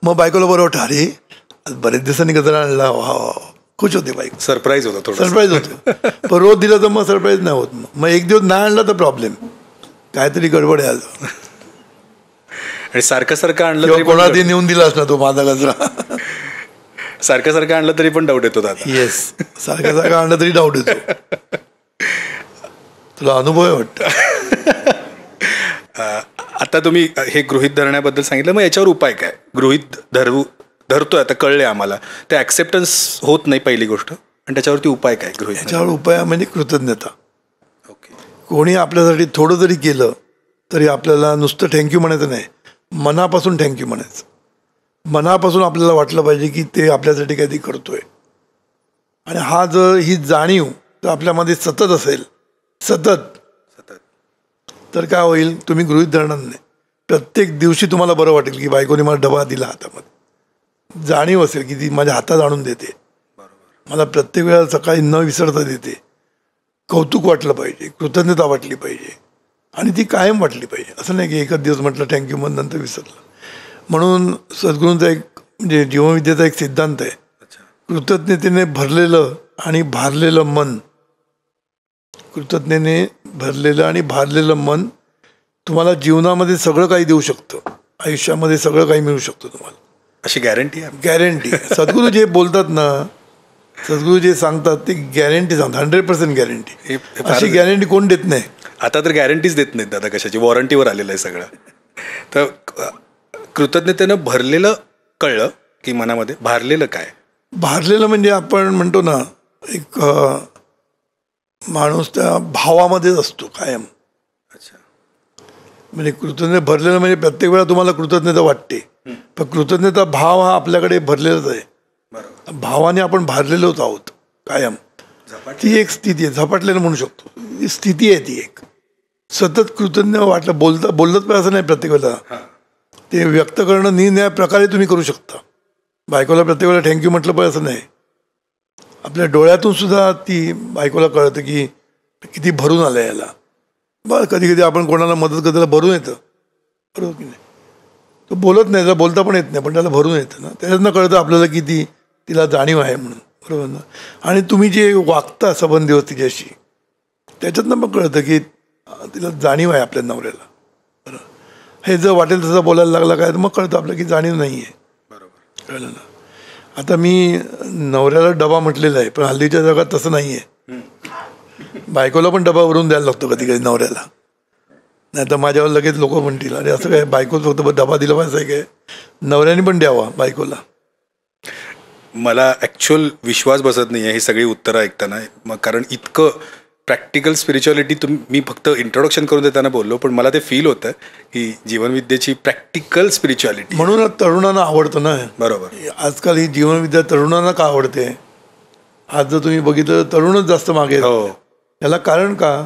मग बायकोला बरं वाटतं, अरे आज बरेच दिवसांनी गजरा आणला, वा खुश होते बाईक. सरप्राईज होतं, सरप्राईज होतं. पण रोज दिलं तर मग सरप्राईज नाही होत. मग एक दिवस नाही आणला तर प्रॉब्लेम, काहीतरी गडबड आहे आज. आणि सारखं आणलं कोणाला ते नेऊन दिला असणार तो माझा गजरा. सारखं सारखं आणलं तरी पण डाऊट येतो दादा. येस, सारखं सारखं आणलं तरी डाऊट येतो. तुला अनुभव आहे वाटतं. आता तुम्ही हे गृहीत धरण्याबद्दल सांगितलं, मग याच्यावर उपाय काय? गृहीत धरतोय आता, कळले आम्हाला, ते ॲक्सेप्टन्स होत नाही पहिली गोष्ट, आणि त्याच्यावरती उपाय काय? गृहीत याच्यावर उपाय म्हणजे कृतज्ञता. ओके. कोणी आपल्यासाठी थोडं जरी केलं तरी आपल्याला नुसतं थँक्यू म्हणायचं नाही, मनापासून थँक्यू म्हणायचं. मनापासून आपल्याला वाटलं पाहिजे की ते आपल्यासाठी काहीतरी करतोय. आणि हा जर ही जाणीव जर आपल्यामध्ये सतत असेल, सतत, तर काय होईल, तुम्ही गृहीत धरणार नाही. प्रत्येक दिवशी तुम्हाला बरं वाटेल की बायकोने मला डबा दिला हातामध्ये. जाणीव असेल की ती माझ्या हातात आणून देते, मला प्रत्येक वेळा सकाळी न विसरता देते. कौतुक वाटलं पाहिजे, कृतज्ञता वाटली पाहिजे, आणि ती कायम वाटली पाहिजे. असं नाही की एकच दिवस म्हटलं थँक्यू मग नंतर विसरलं. म्हणून सद्गुरूंचा एक म्हणजे जीवनविद्येचा एक सिद्धांत आहे, कृतज्ञतेने भरलेलं आणि भारलेलं मन. कृतज्ञतेने भरलेलं आणि भारलेलं मन तुम्हाला जीवनामध्ये सगळं काही देऊ शकतं, आयुष्यामध्ये सगळं काही मिळू शकतं तुम्हाला. अशी गॅरंटी आहे? गॅरंटी. सद्गुरू जे बोलतात ना, सद्गुरू जे सांगतात ते गॅरंटी सांगतात, 100% गॅरंटी. अशी गॅरंटी कोण देत नाही. आता तर गॅरंटीच देत नाहीत दादा, कशाची, वॉरंटीवर आलेलं आहे सगळं. तर कृतज्ञतेनं भरलेलं कळलं की मनामध्ये भारलेलं काय? भारलेलं म्हणजे आपण म्हणतो ना, एक माणूस त्या भावामध्येच असतो कायम. अच्छा. म्हणजे कृतज्ञता भरलेलं म्हणजे प्रत्येक वेळा तुम्हाला कृतज्ञता वाटते, पण कृतज्ञता भाव हा आपल्याकडे भरलेलाच आहे. भावाने आपण भारलेलोच आहोत कायम. ती एक स्थिती आहे, झपाटलेलं म्हणू शकतो, ही स्थिती आहे ती एक. सतत कृतज्ञ वाटलं, बोललंच पाहिजे असं नाही प्रत्येक वेळेला. ते व्यक्त करणं निरनिराळ्या प्रकारे तुम्ही करू शकता. बायकोला प्रत्येक वेळेला थँक्यू म्हटलं पाहिजे असं नाही. आपल्या डोळ्यातून सुद्धा ती बायकोला कळतं की किती भरून आलं याला. बरं, कधी कधी आपण कोणाला मदत करायला भरून येतं, बरोबर की नाही. तो बोलत नाही, त्याला बोलता पण येत नाही, पण त्याला भरून येतं ना. त्याच्यातनं कळतं आपल्याला की तिला जाणीव आहे म्हणून, बरोबर ना. आणि तुम्ही जे वागता संबंध दिवस तिच्याशी, त्याच्यातनं मग कळतं की तिला जाणीव आहे आपल्या नवऱ्याला. बरं, हे जर वाटेल तसं बोलायला लागला काय, तर मग कळतं आपलं की जाणीव नाही आहे. बरोबर, कळलं ना. आता मी नवऱ्याला डबा म्हटलेला आहे, पण हल्लीच्या जगात तसं नाही आहे. बायकोला पण डबा भरून द्यायला लागतो कधी कधी नवऱ्याला, नाही तर माझ्यावर लगेच लोक म्हणतील अरे असं काय, बायकोच फक्त डबा दिला पाहिजे काय, नवऱ्याने पण द्यावा बायकोला. मला ॲक्च्युअल विश्वास बसत नाही आहे ही सगळी उत्तरं ऐकताना. मग कारण इतकं प्रॅक्टिकल स्पिरिच्युअलिटी मी फक्त इंट्रोडक्शन करून देताना बोललो, पण मला ते फील होतं की जीवनविद्येची प्रॅक्टिकल स्पिरिच्युअलिटी. म्हणून तरुणांना आवडतं ना. बरोबर. आजकाल ही जीवनविद्या तरुणांना का आवडते? आज जर तुम्ही बघितलं तर तरुणच जास्त मागे. हो. याला कारण का?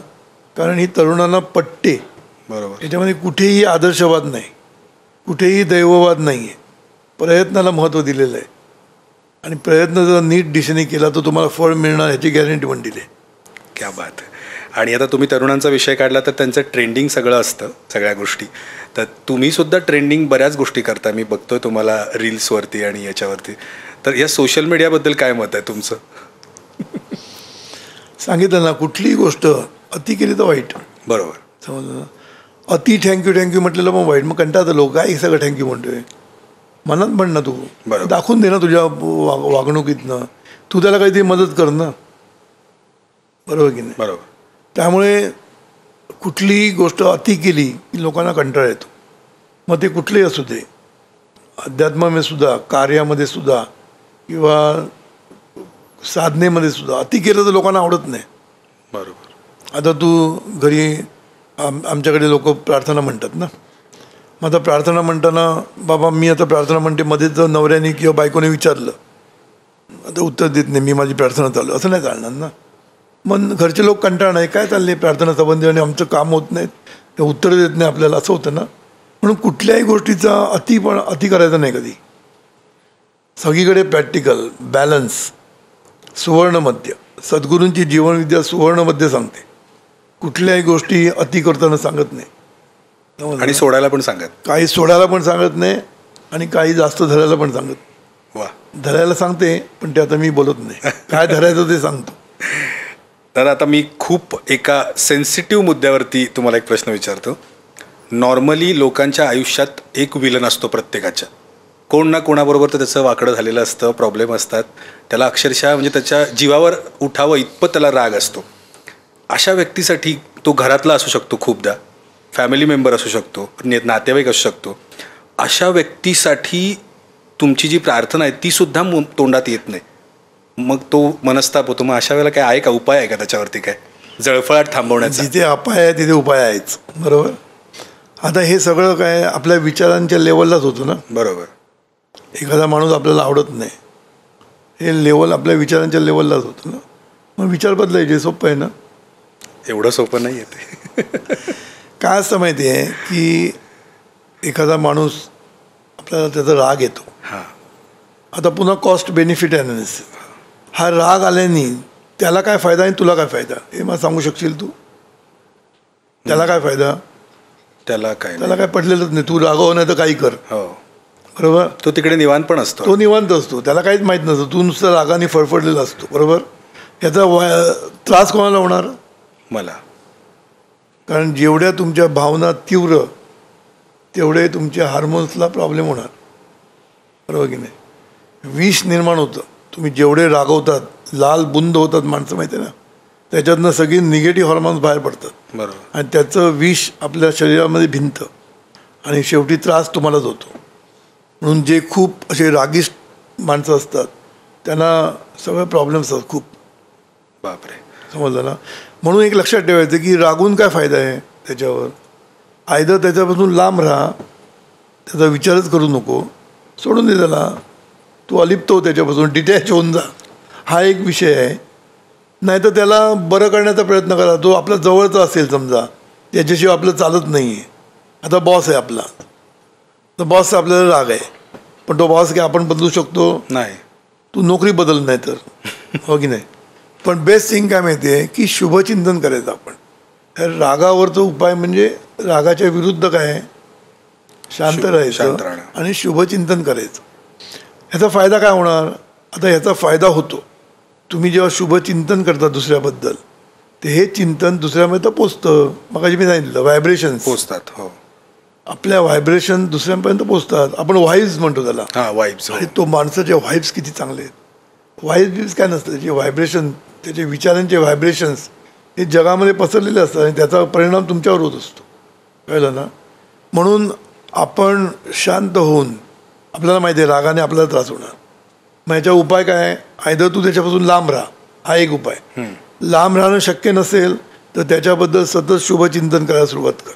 कारण ही तरुणांना पटते. बरोबर. याच्यामध्ये कुठेही आदर्शवाद नाही, कुठेही दैववाद नाही आहे. प्रयत्नाला महत्त्व दिलेलं आहे, आणि प्रयत्न जर नीट दिशेने केला तर तुम्हाला फळ मिळणार ह्याची गॅरंटी पण दिली. क्या बात. आणि आता तुम्ही तरुणांचा विषय काढला तर त्यांचं ट्रेंडिंग सगळं असतं, सगळ्या गोष्टी. तर तुम्ही सुद्धा ट्रेंडिंग बऱ्याच गोष्टी करता, मी बघतोय तुम्हाला रील्सवरती आणि याच्यावरती. तर या सोशल मीडियाबद्दल काय मत आहे तुमचं? सांगितलं ना, कुठलीही गोष्ट अति केली तर वाईट. बरोबर. समजलं ना. अति थँक्यू म्हटलेलं मग वाईट. मग कंटाळतं लोक, काय सगळं थँक्यू म्हणतोय. मनात म्हण ना, तू दाखवून दे ना तुझ्या वागणुकीतनं, तू त्याला काहीतरी मदत कर ना, बरोबर की नाही. बरोबर. त्यामुळे कुठलीही गोष्ट अति केली की लोकांना कंटाळा येतो. मग ते कुठलेही असू दे, अध्यात्मामध्ये सुद्धा, कार्यामध्ये सुद्धा, किंवा साधनेमध्ये सुद्धा अति केलं तर लोकांना आवडत नाही. बरोबर. आता तू घरी आमच्याकडे लोक प्रार्थना म्हणतात ना, मग आता प्रार्थना म्हणताना बाबा मी आता प्रार्थना म्हणते, मध्ये जर नवऱ्याने किंवा बायकोने विचारलं, आता उत्तर देत नाही, मी माझी प्रार्थना चालू, असं नाही चालणार ना. मग घरचे लोक कंटाळणार नाही, काय चालले प्रार्थना संबंधी आणि आमचं काम होत नाहीत, ते उत्तर देत नाही आपल्याला, असं होतं ना. म्हणून कुठल्याही गोष्टीचा अति करायचं नाही कधी. सगळीकडे प्रॅक्टिकल, बॅलन्स, सुवर्णमध्य. सद्गुरूंची जीवनविद्या सुवर्णमध्य सांगते. कुठल्याही गोष्टी अति करताना सांगत नाही, आणि सोडायला पण सांगत, काही सोडायला पण सांगत नाही, आणि काही जास्त धरायला पण सांगत. वा. धरायला सांगते, पण ते आता मी बोलत नाही, काय धरायचं ते सांगतो. तर आता मी खूप एका सेन्सिटिव्ह मुद्द्यावरती तुम्हाला एक प्रश्न विचारतो. नॉर्मली लोकांच्या आयुष्यात एक विलन असतो प्रत्येकाच्या, कोण ना कोणाबरोबर तर त्याचं वाकडं झालेलं असतं, प्रॉब्लेम असतात, त्याला अक्षरशः म्हणजे त्याच्या जीवावर उठावं इतपत त्याला राग असतो. अशा व्यक्तीसाठी, तो घरातला असू शकतो, खूपदा फॅमिली मेंबर असू शकतो, नातेवाईक असू शकतो, अशा व्यक्तीसाठी तुमची जी प्रार्थना आहे ती सुद्धा तोंडात येत नाही, मग तो मनस्ताप होतो. मग अशा वेळेला काय आहे का, उपाय आहे का त्याच्यावरती, काय जळफळाट थांबवण्याचा? जिथे अपाय आहे तिथे उपाय आहेच. बरोबर. आता हे सगळं काय आपल्या विचारांच्या लेवललाच होतं ना. बरोबर. एखादा माणूस आपल्याला आवडत नाही, हे लेवल आपल्या विचारांच्या लेवललाच होतं ना. मग विचार बदलायचे. सोपं आहे ना. एवढं सोपं नाही आहे ते. काय असतं माहिती आहे की एखादा माणूस आपल्याला त्याचा राग येतो. हां. आता पुन्हा कॉस्ट बेनिफिट ॲनालिसिस. हा राग आल्याने त्याला काय फायदा आणि तुला काय फायदा हे मला सांगू शकशील तू? त्याला काय फायदा? त्याला काय पडलेलंच नाही. तू रागव नाही तर काही कर. हो. बरोबर. तो तिकडे निवांत पण असतो. तो निवांत असतो, त्याला काहीच माहीत नसतं. तू नुसतं रागाने फडफडलेला असतो. बरोबर. याचा त्रास कोणाला होणार? मला. कारण जेवढ्या तुमच्या भावना तीव्र तेवढे तुमच्या हार्मोन्सला प्रॉब्लेम होणार. बरोबर की नाही. विष निर्माण होतं. तुम्ही जेवढे रागवतात, लाल बुंद होतात माणसं, माहिती आहे ना, त्याच्यातनं सगळी निगेटिव्ह हॉर्मोन्स बाहेर पडतात. बरोबर. आणि त्याचं विष आपल्या शरीरामध्ये भिनतं आणि शेवटी त्रास तुम्हालाच होतो. म्हणून जे खूप असे रागिष्ट माणसं असतात त्यांना सगळे प्रॉब्लेम्स असतात खूप. बापरे. समजलं ना. म्हणून एक लक्षात ठेवायचं की रागून काय फायदा आहे त्याच्यावर. आयदर त्याच्यापासून लांब राहा, त्याचा विचारच करू नको, सोडून दे त्याला, तू अलिप्त हो त्याच्यापासून, डिटॅच होऊन जा. हा एक विषय आहे. नाही तर त्याला बरं करण्याचा प्रयत्न करा. तो आपला जवळचा असेल समजा, त्याच्याशिवाय आपलं चालत नाही आहे. आता बॉस आहे आपला, तर बॉसचा आपल्याला राग आहे, पण तो बॉस काय आपण बदलू शकतो? नाही. तू नोकरी बदल नाही तर. हो की नाही. पण बेस्ट थिंग काय माहिती आहे की शुभचिंतन करायचं आपण. रागावरचा उपाय म्हणजे रागाच्या विरुद्ध काय आहे, शांत राहायचं आणि शुभचिंतन करायचं. ह्याचा फायदा काय होणार? आता ह्याचा फायदा होतो, तुम्ही जेव्हा शुभचिंतन करता दुसऱ्याबद्दल, ते हे चिंतन दुसऱ्यामध्ये तर पोचतं. मग मी सांगितलं व्हायब्रेशन पोचतात. हो. आपल्या व्हायब्रेशन दुसऱ्यांपर्यंत पोचतात. आपण व्हाईब्स म्हणतो त्याला. हां, व्हाईब्स. आणि तो माणसाचे व्हाईब्स किती चांगले आहेत. व्हाईब्स काय नसतं, त्याचे व्हायब्रेशन, त्याचे विचारांचे व्हायब्रेशन्स हे जगामध्ये पसरलेले असतात आणि त्याचा परिणाम तुमच्यावर होत असतो. कळलं ना. म्हणून आपण शांत होऊन, आपल्याला माहिती आहे रागाने आपल्याला त्रास होणार, मग याचा उपाय काय आहे? आयदर तू त्याच्यापासून लांब राहा, हा एक उपाय. लांब राहणं शक्य नसेल तर त्याच्याबद्दल सतत शुभचिंतन करायला सुरुवात कर.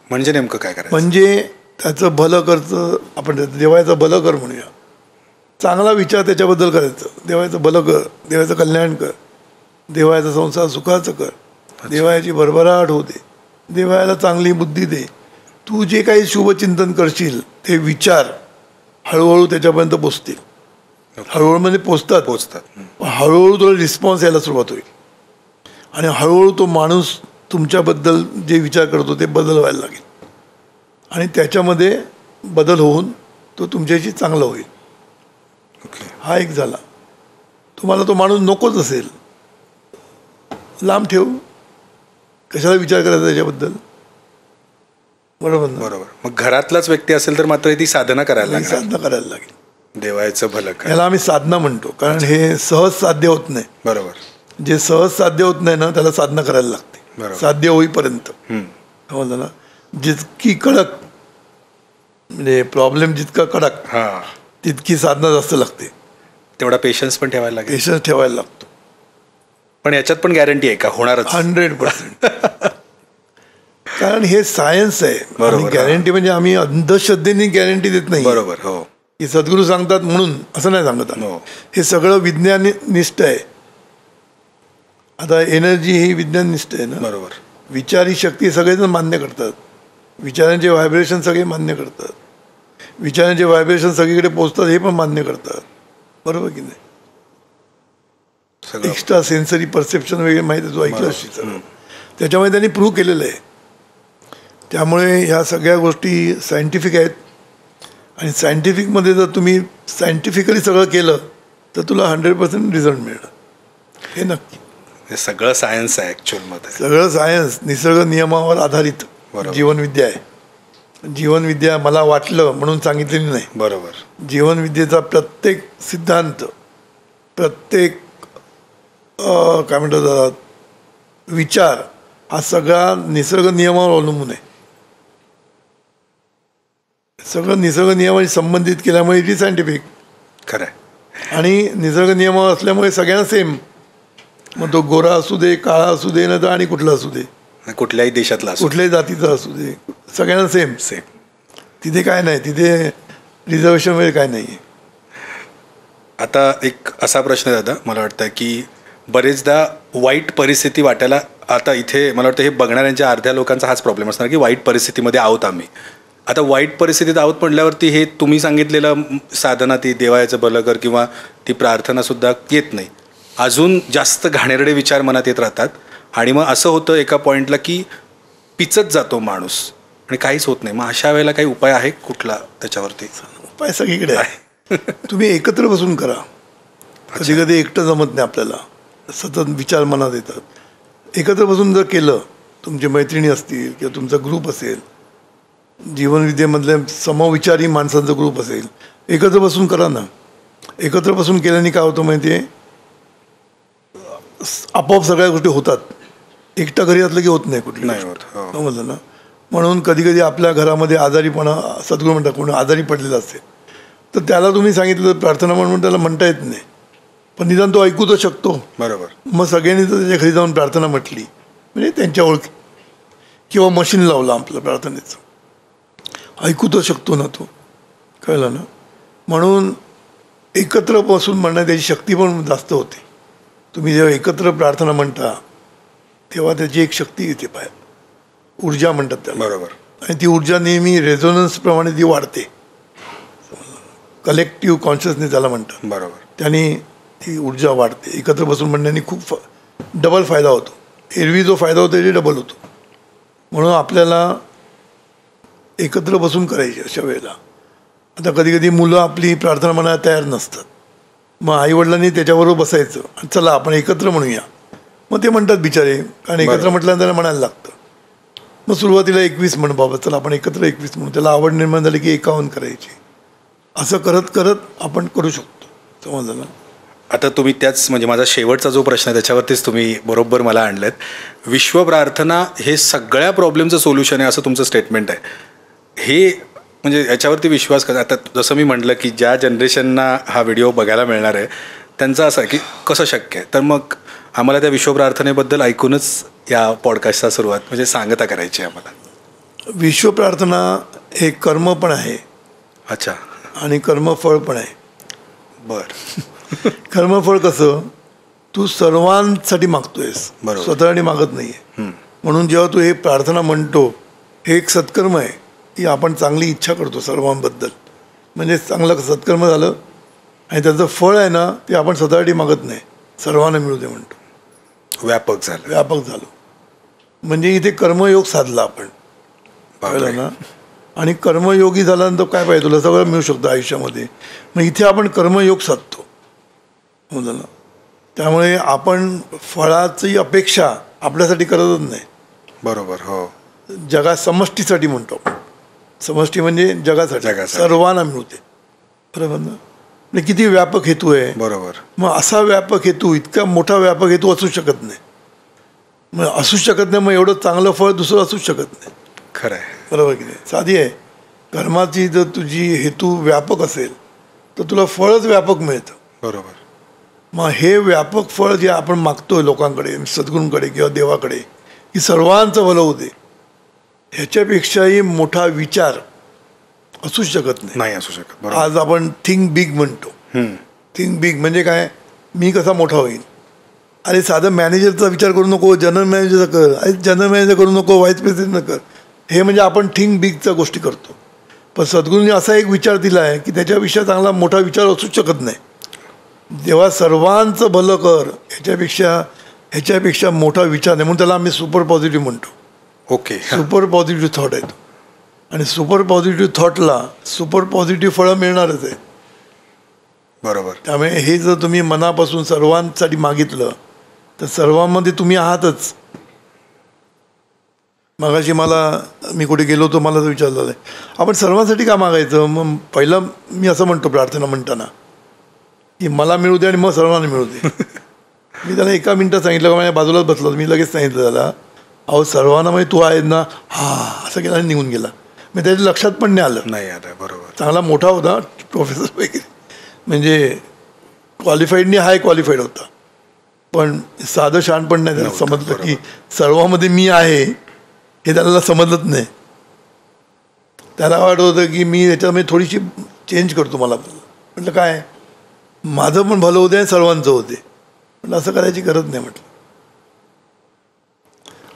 म्हणजे नेमकं काय करायचं? म्हणजे त्याचं भलं करतं, आपण देवाचं भलं कर म्हणूया. चांगला विचार त्याच्याबद्दल करायचं. देवाचं भलं कर, देवाचं कल्याण कर, देवाचा संसार सुखाचं कर, देवाची भरभराट होते, देवाला चांगली बुद्धी दे. तू जे काही शुभचिंतन करशील ते विचार हळूहळू त्याच्यापर्यंत पोचतील. हळूहळू म्हणजे पोचतात. हळूहळू तुला रिस्पॉन्स यायला सुरुवात होईल आणि हळूहळू तो माणूस तुमच्याबद्दल जे विचार करतो ते बदल व्हायला लागेल आणि त्याच्यामध्ये बदल होऊन तो तुमच्याशी चांगला होईल. हा एक झाला. तुम्हाला तो माणूस नकोच असेल, लांब ठेव, कशाला विचार करायचा त्याच्याबद्दल. बरोबर ना. बरोबर. मग घरातलाच व्यक्ती असेल तर मात्र ती साधना करायला लागेल. देवाचं भलं कर. याला आम्ही साधना म्हणतो, कारण हे सहज साध्य होत नाही. बरोबर. जे सहज साध्य होत नाही ना त्याला साधना करायला लागते, साध्य होईपर्यंत. समजलं ना. जितकी कडक म्हणजे प्रॉब्लेम जितका कडक, तितकी साधना जास्त लागते. तेवढा पेशन्स पण ठेवायला लागेल. पेशन्स ठेवायला लागतो. पण याच्यात पण गॅरंटी आहे का होणारच? 100%. कारण हे सायन्स आहे. गॅरंटी म्हणजे आम्ही अंधश्रद्धेने गॅरंटी देत नाही. बरोबर. हो. की सद्गुरू सांगतात म्हणून असं नाही सांगत. हे सगळं विज्ञाननिष्ठ आहे. आता एनर्जी ही विज्ञाननिष्ठ आहे ना. बरोबर. विचार ही शक्ती सगळेजण मान्य करतात. विचारांचे व्हायब्रेशन सगळे मान्य करतात. विचारांचे व्हायब्रेशन सगळीकडे पोचतात हे पण मान्य करतात. बरोबर की नाही. एक्स्ट्रा सेन्सरी परसेप्शन वगैरे माहिती आहे, तो ऐकलं असेल. त्याच्यामुळे त्यांनी प्रूव्ह केलेलं आहे. त्यामुळे ह्या सगळ्या गोष्टी सायंटिफिक आहेत आणि सायंटिफिकमध्ये जर तुम्ही सायंटिफिकली सगळं केलं तर तुला 100% रिझल्ट मिळणार, हे नक्की. हे सगळं सायन्स आहे ॲक्च्युअलमध्ये. सगळं सायन्स, निसर्ग नियमावर आधारित जीवनविद्या आहे. जीवनविद्या मला वाटलं म्हणून सांगितलेली नाही. बरोबर. जीवनविद्येचा प्रत्येक सिद्धांत, प्रत्येक काय म्हणतात विचार हा सगळा निसर्ग नियमावर अवलंबून आहे. सगळं निसर्ग नियमाशी संबंधित केल्यामुळे इट इज सायंटिफिक. खरं आहे. आणि निसर्ग नियमावर असल्यामुळे सगळ्यांना सेम. मग तो गोरा असू दे, काळा असू दे, ना तर आणि कुठला असू दे, कुठल्याही देशातला असो, कुठल्याही जातीचा असू दे, सगळ्यांना सेम. तिथे काय नाही, तिथे रिझर्वेशन वगैरे काय नाही आहे. आता एक असा प्रश्न आहे दादा, मला वाटतं की बरेचदा वाईट परिस्थिती वाटायला, आता इथे मला वाटतं हे बघणाऱ्यांच्या अर्ध्या लोकांचा हाच प्रॉब्लेम असणार की वाईट परिस्थितीमध्ये आहोत आम्ही. आता वाईट परिस्थितीत आहोत म्हटल्यावरती हे तुम्ही सांगितलेलं साधना, ती देवाचं भलं कर किंवा ती प्रार्थनासुद्धा येत नाही. अजून जास्त घाणेरडे विचार मनात येत राहतात आणि मग असं होतं एका पॉईंटला की पिचत जातो माणूस आणि काहीच होत नाही. मग अशा वेळेला काही उपाय आहे कुठला त्याच्यावरती? उपाय सगळीकडे आहे. तुम्ही एकत्र बसून करा. कधी कधी एकटं जमत नाही आपल्याला, सतत विचार मनात येतात. एकत्र बसून जर केलं, तुमची मैत्रिणी असतील किंवा तुमचा ग्रुप असेल, जीवनविद्येमधल्या समविचारी माणसांचा ग्रुप असेल, एकत्र बसून करा ना. एकत्र बसून केल्याने काय होतं माहिती आहे, आपोआप सगळ्या गोष्टी होतात. एकटा घरी असलं की होत नाही कुठली नाही होत. समजलं ना. म्हणून कधी कधी आपल्या घरामध्ये आजारीपणा, सद्गुरू म्हणतात, कोणी आजारी पडलेला असेल तर त्याला तुम्ही सांगितलं प्रार्थना म्हणून त्याला म्हणता येत नाही, पण निदान तो ऐकू तर शकतो. बरोबर. मग सगळ्यांनी तर त्याच्या घरी जाऊन प्रार्थना म्हटली म्हणजे त्यांच्या ओळखी, किंवा मशीन लावलं आपलं प्रार्थनेचं, ऐकू तर शकतो ना तो. कळलं ना. म्हणून एकत्र बसून म्हणणं त्याची शक्ती पण जास्त होते. तुम्ही जेव्हा एकत्र प्रार्थना म्हणता तेव्हा त्याची एक शक्ती येते बाहेर, ऊर्जा म्हणतात त्याला. बरोबर. आणि ती ऊर्जा नेहमी रेझोनन्सप्रमाणे ती वाढते. कलेक्टिव्ह कॉन्शियसनेस त्याला म्हणतात. बरोबर. त्याने ती ऊर्जा वाढते. एकत्र बसून म्हणण्याने खूप डबल फायदा होतो. एरवी जो फायदा होतो ते डबल होतो. म्हणून आपल्याला एकत्र बसून करायची अशा वेळेला. आता कधी कधी मुलं आपली प्रार्थना म्हणायला तयार नसतात, मग आईवडिलांनी त्याच्याबरोबर बसायचं आणि चला आपण एकत्र म्हणूया. मग ते म्हणतात बिचारे, कारण एकत्र म्हटल्यानंतर त्यांना म्हणायला लागतं. मग सुरुवातीला 21 म्हण बाबा, चला आपण एकत्र 21 म्हणून. त्याला आवड निर्माण झाली की 51 करायची. असं करत करत आपण करू शकतो. समजलं ना. आता तुम्ही त्याच, म्हणजे माझा शेवटचा जो प्रश्न आहे त्याच्यावरतीच तुम्ही बरोबर मला आणलं. विश्वप्रार्थना हे सगळ्या प्रॉब्लेमचं सोल्युशन आहे असं तुमचं स्टेटमेंट आहे. हे म्हणजे याच्यावरती विश्वास करा. आता जसं मी म्हटलं की ज्या जनरेशनना हा व्हिडिओ बघायला मिळणार आहे त्यांचं असं आहे की कसं शक्य आहे, तर मग आम्हाला त्या विश्वप्रार्थनेबद्दल ऐकूनच या पॉडकास्टचा सुरुवात म्हणजे सांगता करायची आहे आम्हाला. विश्वप्रार्थना हे कर्म पण आहे. अच्छा. आणि कर्मफळ पण आहे. बरं. कर्मफळ कसं, तू सर्वांसाठी मागतोयस, स्वतःसाठी मागत नाही आहे. म्हणून जेव्हा तू हे प्रार्थना म्हणतो, हे एक सत्कर्म आहे की आपण चांगली इच्छा करतो सर्वांबद्दल. म्हणजे चांगलं सत्कर्म झालं आणि त्याचं फळ आहे ना, ते आपण स्वतःसाठी मागत नाही, सर्वांना मिळू दे म्हणतो. व्यापक झालं. व्यापक झालं म्हणजे इथे कर्मयोग साधला आपण. कळलं ना. आणि कर्मयोगी झाल्यानंतर काय पाहिजे, तुला सगळं मिळू शकतं आयुष्यामध्ये. मग इथे आपण कर्मयोग साधतो. समजलं ना. त्यामुळे आपण फळाची अपेक्षा आपल्यासाठी करतच नाही. बरोबर. हो. जगा समष्टीसाठी म्हणतो आपण. समष्टी म्हणजे जगासाठी, सर्वांना मिळते. बरोबर ना. म्हणजे किती व्यापक हेतू आहे. बरोबर. मग असा व्यापक हेतू, इतका मोठा व्यापक हेतू असू शकत नाही. मग असू शकत नाही, मग एवढं चांगलं फळ दुसरं असूच शकत नाही. खरं आहे. बरोबर की नाही. साधी आहे. कर्माची जर तुझी हेतू व्यापक असेल तर तुला फळच व्यापक मिळतं. बरोबर. मग हे व्यापक फळ जे आपण मागतोय लोकांकडे, सद्गुरूंकडे किंवा देवाकडे, की सर्वांचं भलं होते, ह्याच्यापेक्षाही मोठा विचार असूच शकत नाही. असू शकत. आज आपण थिंक बिग म्हणतो. थिंक बिग म्हणजे काय, मी कसा मोठा होईल. अरे साधं मॅनेजरचा विचार करू नको, जनरल मॅनेजरचा कर. अरे जनरल मॅनेजर करू नको, व्हाईस प्रेसिडेंट कर. हे म्हणजे आपण थिंक बिगच्या गोष्टी करतो. पण सद्गुरूंनी असा एक विचार दिला आहे की त्याच्यापेक्षा चांगला मोठा विचार असूच शकत नाही. जेव्हा सर्वांचं भलं कर, ह्याच्यापेक्षा मोठा विचार नाही. म्हणून त्याला आम्ही सुपर पॉझिटिव्ह म्हणतो. ओके. सुपर पॉझिटिव्ह थॉट आहे तो. आणि सुपर पॉझिटिव्ह थॉटला सुपर पॉझिटिव्ह फळं मिळणारच आहे. बरोबर. त्यामुळे हे जर तुम्ही मनापासून सर्वांसाठी मागितलं तर सर्वांमध्ये तुम्ही आहातच. मगाशी मी कुठे गेलो होतो, मला तर विचारलं आहे आपण सर्वांसाठी का मागायचं. मग पहिलं मी असं म्हणतो प्रार्थना म्हणताना की मला मिळू दे आणि मग सर्वांना मिळू दे. मी त्याला एका मिनटात सांगितलं का माझ्या बाजूलाच बसलो, मी लगेच सांगितलं त्याला, अहो सर्वांना म्हणजे तू आहे ना, हां असं केला आणि निघून गेला. मी त्याच्या लक्षात पण नाही आलं. बरोबर. चांगला मोठा होता प्रोफेसर वगैरे, म्हणजे क्वालिफाईडनी हाय क्वालिफाईड होता, पण साधं शहाण पण नाही. त्याला समजलं की सर्वांमध्ये मी आहे हे त्याला समजलंच नाही. त्याला वाटत होतं की मी याच्यामध्ये थोडीशी चेंज करतो. मला म्हटलं काय, माझं पण भलं होते आणि सर्वांचं होते, म्हटलं असं करायची गरज नाही म्हटलं.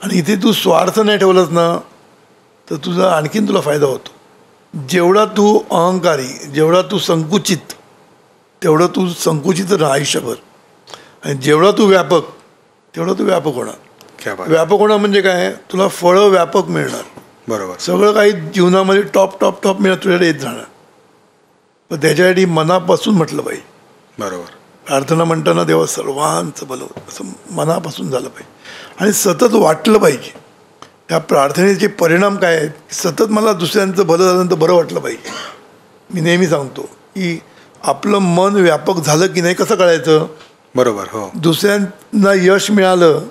आणि इथे तू स्वार्थ नाही ठेवलास ना तर तुझा आणखीन तुला फायदा होतो. जेवढा तू अहंकारी, जेवढा तू संकुचित, तेवढं तू संकुचित राहा आयुष्यभर. आणि जेवढा तू व्यापक, तेवढं तू व्यापक होणार. व्यापक होणार म्हणजे काय, तुला फळं व्यापक मिळणार. बरोबर. सगळं काही जीवनामध्ये टॉप टॉप टॉप मिळत तुझ्याकडे येत राहणार. पण त्याच्यासाठी मनापासून म्हटलं पाहिजे. बरोबर. प्रार्थना म्हणताना देवा सर्वांचं भलं असं मनापासून झालं पाहिजे आणि सतत वाटलं पाहिजे. त्या प्रार्थनेचे परिणाम काय आहेत, सतत मला दुसऱ्यांचं भलं झाल्यानंतर बरं वाटलं पाहिजे. मी नेहमी सांगतो की आपलं मन व्यापक झालं की नाही कसं कळायचं. बरोबर. हो. दुसऱ्यांना यश मिळालं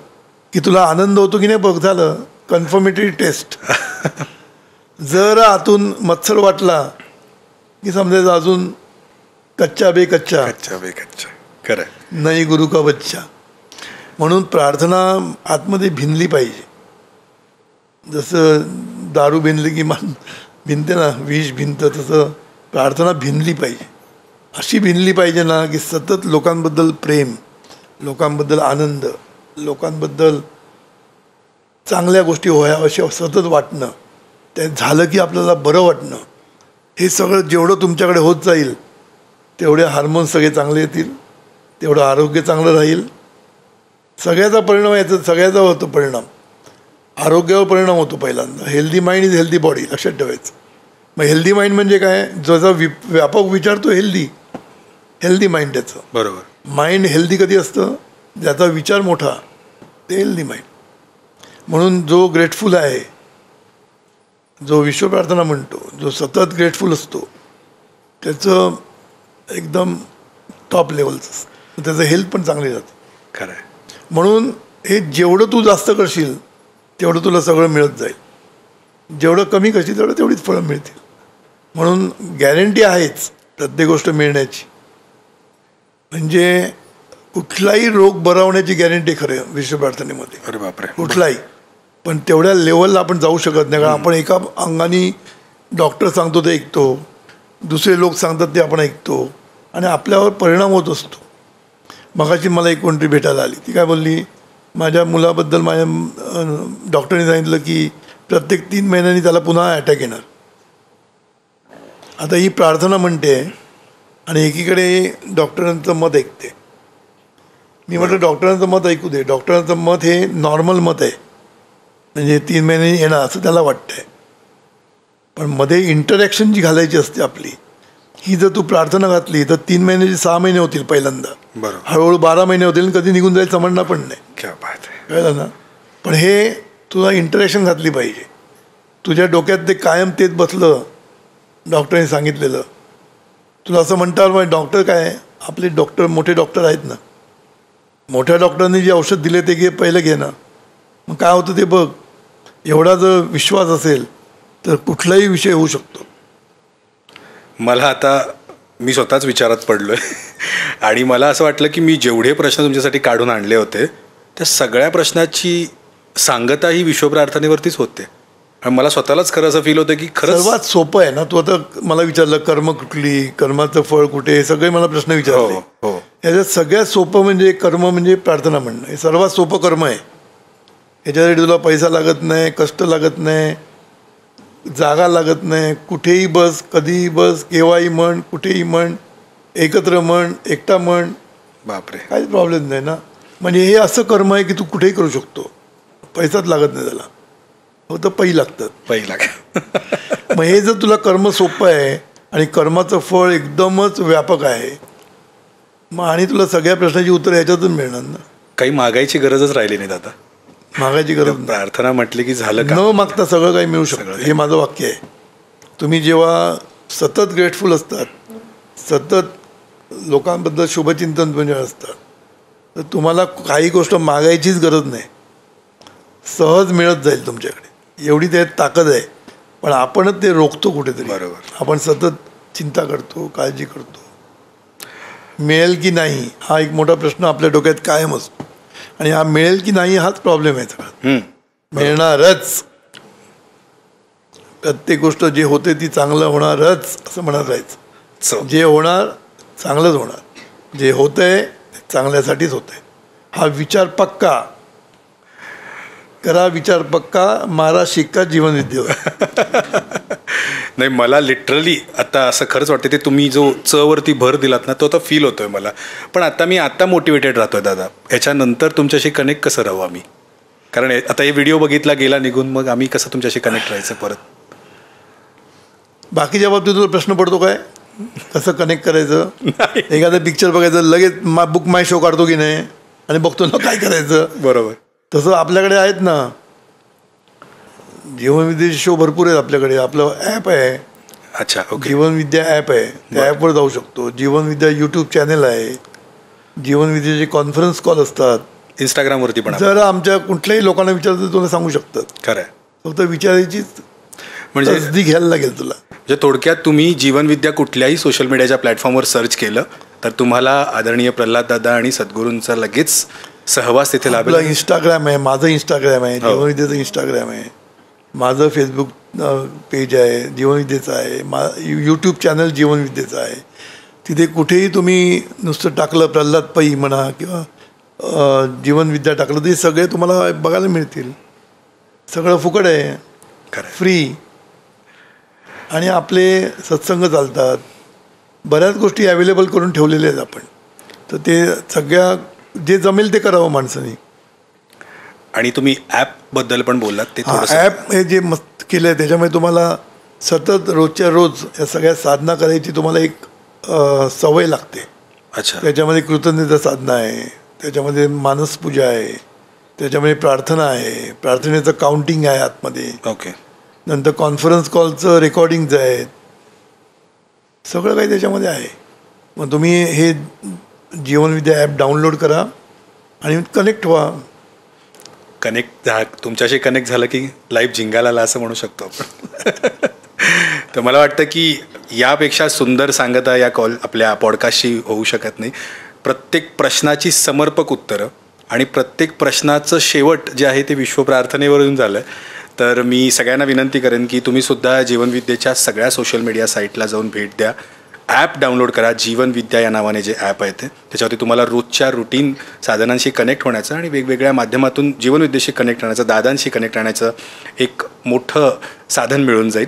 की तुला आनंद होतो की नाही बघ, झालं कन्फर्मेटरी टेस्ट. जर आतून मत्सर वाटला की समजायचं अजून कच्चा बेकच्चा खरं नाही गुरु का बच्चा. म्हणून प्रार्थना आतमध्ये भिनली पाहिजे. जसं दारू भिनली की मान भिनते ना, विष भिनतं, तसं प्रार्थना भिनली पाहिजे. अशी भिनली पाहिजे ना की सतत लोकांबद्दल प्रेम, लोकांबद्दल आनंद, लोकांबद्दल चांगल्या गोष्टी अशा सतत वाटणं, ते झालं की आपल्याला बरं वाटणं, हे सगळं जेवढं तुमच्याकडे होत जाईल तेवढे हार्मोन्स सगळे चांगले येतील, तेवढं आरोग्य चांगलं राहील. सगळ्याचा परिणाम याचा सगळ्याचा होतो परिणाम. आरोग्यावर परिणाम होतो पहिल्यांदा. Healthy mind is healthy body, लक्षात ठेवायचं. मग हेल्दी माइंड म्हणजे काय, ज्याचा व्यापक विचार तो हेल्दी माइंड त्याचं. बरोबर. माइंड हेल्दी कधी असतं, ज्याचा विचार मोठा, ते हेल्दी माइंड. म्हणून जो ग्रेटफुल आहे, जो विश्वप्रार्थना म्हणतो, जो सतत ग्रेटफुल असतो, त्याचं एकदम टॉप लेवलचं, त्याचं हेल्थ पण चांगली जाते. खरं आहे. म्हणून हे जेवढं तू जास्त करशील तेवढं तुला सगळं मिळत जाईल. जेवढं कमी करशील तेवढं तेवढीच फळं मिळतील. म्हणून गॅरंटी आहेच प्रत्येक गोष्ट मिळण्याची. म्हणजे कुठलाही रोग बरा होण्याची गॅरंटी खरं विश्वप्रार्थनेमध्ये. अरे बापरे. कुठलाही. पण तेवढ्या लेवलला आपण जाऊ शकत नाही, कारण आपण एका अंगाने डॉक्टर सांगतो ते ऐकतो, दुसरे लोक सांगतात ते आपण ऐकतो आणि आपल्यावर परिणाम होत असतो. मगाशी मला एक कोणतरी भेटायला आली, ती काय बोलली, माझ्या मुलाबद्दल माझ्या डॉक्टरने सांगितलं की प्रत्येक 3 महिन्यांनी त्याला पुन्हा अटॅक येणार. आता ही प्रार्थना म्हणते आणि एकीकडे डॉक्टरांचं मत ऐकते. मी म्हटलं डॉक्टरांचं मत ऐकू दे. डॉक्टरांचं मत हे नॉर्मल मत आहे, म्हणजे 3 महिन्यांनी येणार असं त्याला वाटतंय. पण मध्ये इंटरॅक्शन जी घालायची असते आपली, ही जर तू प्रार्थना घातली तर 3 महिन्याचे 6 महिने होतील पहिल्यांदा. बरोबर. हळूहळू 12 महिने होतील आणि कधी निघून जाईल समजणार पण नाही. क्या बात आहे. कळलं ना. पण हे तुला इंटरॅक्शन घातली पाहिजे. तुझ्या डोक्यात ते कायम तेच बसलं, डॉक्टरने सांगितलेलं. तुला असं म्हणतात मग डॉक्टर काय, आपले डॉक्टर मोठे डॉक्टर आहेत ना, मोठ्या डॉक्टरांनी जे औषध दिले ते पहिलं घे ना. मग काय होतं ते बघ. एवढा जर विश्वास असेल तर कुठलाही विषय होऊ शकतो. मला आता मी स्वतःच विचारात पडलो आहे आणि मला असं वाटलं की मी जेवढे प्रश्न तुमच्यासाठी काढून आणले होते त्या सगळ्या प्रश्नाची सांगता ही विश्वप्रार्थनेवरतीच होते. आणि मला स्वतःलाच खरं असं फील होतं की खरंच सर्वात सोपं आहे ना. तू आता मला विचारलं कर्म कुठली, कर्माचं फळ कुठे, हे सगळे मला प्रश्न विचारले. हो. याच्यात सगळ्यात सोपं म्हणजे कर्म म्हणजे प्रार्थना म्हणणं. हे सर्वात सोपं कर्म आहे. याच्यासाठी तुला पैसा लागत नाही, कष्ट लागत नाही, जागा लागत नाही. कुठेही बस, कधीही बस, केव्हाही म्हण, कुठेही म्हण, एकत्र म्हण, एकटा म्हण, बापरे काहीच प्रॉब्लेम नाही ना. म्हणजे हे असं कर्म आहे की तू कुठेही करू शकतो. पैसाच लागत नाही त्याला, फक्त पै लागतात. पहिला मग हे जर तुला कर्म सोपं आहे आणि कर्माचं फळ एकदमच व्यापक आहे, मग आणि तुला सगळ्या प्रश्नाची उत्तरं ह्याच्यातून मिळणार ना. काही मागायची गरजच राहिली नाही आता. मागायची गरज नाही. प्रार्थना म्हटली की झालं का? न मागता सगळं काही मिळू शकतं, हे माझं वाक्य आहे. तुम्ही जेव्हा सतत ग्रेटफुल असतात, सतत लोकांबद्दल शुभचिंतन म्हणजे असतात, तर तुम्हाला काही गोष्ट मागायचीच गरज नाही, सहज मिळत जाईल तुमच्याकडे. एवढी त्यात ताकद आहे. पण आपणच ते रोखतो कुठेतरी. बरोबर. आपण सतत चिंता करतो, काळजी करतो, मिळेल की नाही हा एक मोठा प्रश्न आपल्या डोक्यात कायम असतो. आणि हा मिळेल की नाही हाच प्रॉब्लेम आहे सगळा. मिळणारच. प्रत्येक गोष्ट जे होते ती चांगलं होणारच असं म्हणत राहायचं. जे होणार चांगलंच होणार, जे होतंय चांगल्यासाठीच होतंय. हा विचार पक्का करा, विचार पक्का मारा, शिक्का जीवनविद्येवर. नाही, मला लिटरली आता असं खरंच वाटतं, ते तुम्ही जो वरती भर दिलात ना, तो आता फील होतोय मला. पण मी आता मोटिवेटेड राहतोय दादा. याच्यानंतर तुमच्याशी कनेक्ट कसं राहू आम्ही? कारण आता हे व्हिडिओ बघितला गेला निघून, मग आम्ही कसं तुमच्याशी कनेक्ट राहायचं परत? बाकीच्या बाबतीत तुला प्रश्न पडतो काय, कसं कनेक्ट करायचं? एखादं पिक्चर बघायचं, लगेच बुक माय शो काढतो की नाही आणि बघतो ना काय करायचं. बरोबर. तसं आपल्याकडे आहेत ना, जीवनविद्येचे शो भरपूर आहेत आपल्याकडे. आपलं ॲप आहे. अच्छा, ओके. जीवनविद्या ॲप आहे, त्या ॲपवर जाऊ शकतो. जीवनविद्या यूट्यूब चॅनल आहे. जीवनविद्येचे कॉन्फरन्स कॉल असतात. इंस्टाग्रामवरती पण. जर आमच्या कुठल्याही लोकांना विचारतं तुला सांगू शकतात. खरं आहे. फक्त विचारायचीच म्हणजे तसदी घ्यायला लागेल तुला. म्हणजे थोडक्यात तुम्ही जीवनविद्या कुठल्याही सोशल मीडियाच्या प्लॅटफॉर्मवर सर्च केलं तर तुम्हाला आदरणीय प्रल्हाद दादा आणि सद्गुरूंचा लगेच सहवास तिथे लाभेल. आपलं इंस्टाग्राम आहे, माझं इंस्टाग्राम आहे, जीवनविद्येचं इंस्टाग्राम आहे, माझं फेसबुक पेज आहे जीवनविद्येचं आहे, यूट्यूब चॅनल जीवनविद्येचं आहे. तिथे कुठेही तुम्ही नुसतं टाकलं प्रल्हाद पै म्हणा किंवा जीवनविद्या टाकलं तरी सगळे तुम्हाला बघायला मिळतील. सगळं फुकट आहे, फ्री. आणि आपले सत्संग चालतात, बऱ्याच गोष्टी अवेलेबल करून ठेवलेल्या आहेत आपण. तर ते सगळ्या जे जमेल ते करावं माणसाने. आणि तुम्ही ॲपबद्दल पण बोललात, ते ॲप हे जे मस्त केलं आहे त्याच्यामुळे तुम्हाला सतत रोजच्या रोज या सगळ्या साधना करायची तुम्हाला एक सवय लागते. अच्छा. त्याच्यामध्ये कृतज्ञता साधना आहे, त्याच्यामध्ये मानसपूजा आहे, त्याच्यामध्ये प्रार्थना आहे, प्रार्थनेचं काउंटिंग आहे आतमध्ये. ओके. नंतर कॉन्फरन्स कॉलचं रेकॉर्डिंगचं आहे, सगळं काही त्याच्यामध्ये आहे. मग तुम्ही हे जीवनविद्या ॲप डाउनलोड करा आणि कनेक्ट व्हा. कनेक्ट तुमच्याशी कनेक्ट झालं की लाईफ जिंगायला आला असं म्हणू शकतो आपण. तर मला वाटतं की यापेक्षा सुंदर सांगता या आपल्या पॉडकास्टशी होऊ शकत नाही. प्रत्येक प्रश्नाची समर्पक उत्तरं आणि प्रत्येक प्रश्नाचं शेवट जे आहे ते विश्वप्रार्थनेवरून झालं. तर मी सगळ्यांना विनंती करेन की तुम्हीसुद्धा जीवनविद्येच्या सगळ्या सोशल मीडिया साईटला जाऊन भेट द्या. ॲप डाउनलोड करा, जीवनविद्या या नावाने जे ॲप आहे ते. त्याच्यावरती तुम्हाला रोजच्या रुटीन साधनांशी कनेक्ट होण्याचं आणि वेगवेगळ्या माध्यमातून जीवनविद्येशी कनेक्ट राहण्याचं, दादांशी कनेक्ट राहण्याचं एक मोठं साधन मिळून जाईल.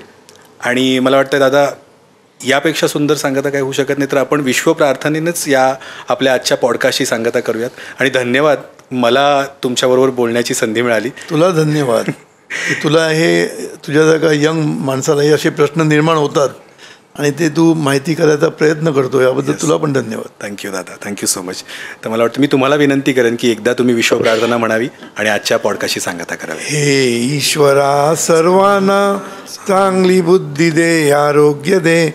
आणि मला वाटतं दादा यापेक्षा सुंदर सांगता काय होऊ शकत नाही. तर आपण विश्वप्रार्थनेनंच या आपल्या आजच्या पॉडकास्टची सांगता करूयात. आणि धन्यवाद, मला तुमच्याबरोबर बोलण्याची संधी मिळाली. तुला धन्यवाद. तुला हे तुझ्यासारखा यंग माणसाला हे असे प्रश्न निर्माण होतात आणि ते तू माहिती करायचा प्रयत्न करतो, याबद्दल तुला पण धन्यवाद. थँक्यू दादा, थँक्यू सो मच. तर मला वाटतं मी तुम्हाला विनंती करेन की एकदा तुम्ही विश्वप्रार्थना म्हणावी आणि आजच्या पॉडकास्टची सांगता करावी. हे ईश्वरा, सर्वांना चांगली बुद्धी दे, आरोग्य दे,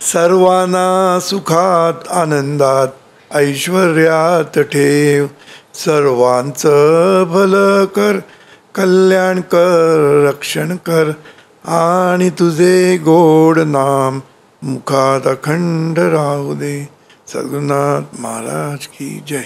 सर्वांना सुखात आनंदात ऐश्वर्यात ठेव, सर्वांचं भलं कर, कल्याण कर, रक्षण कर, आणि तुझे गोड नाम मुखात अखंड राहू दे. सद्गुरुनाथ महाराज की जय.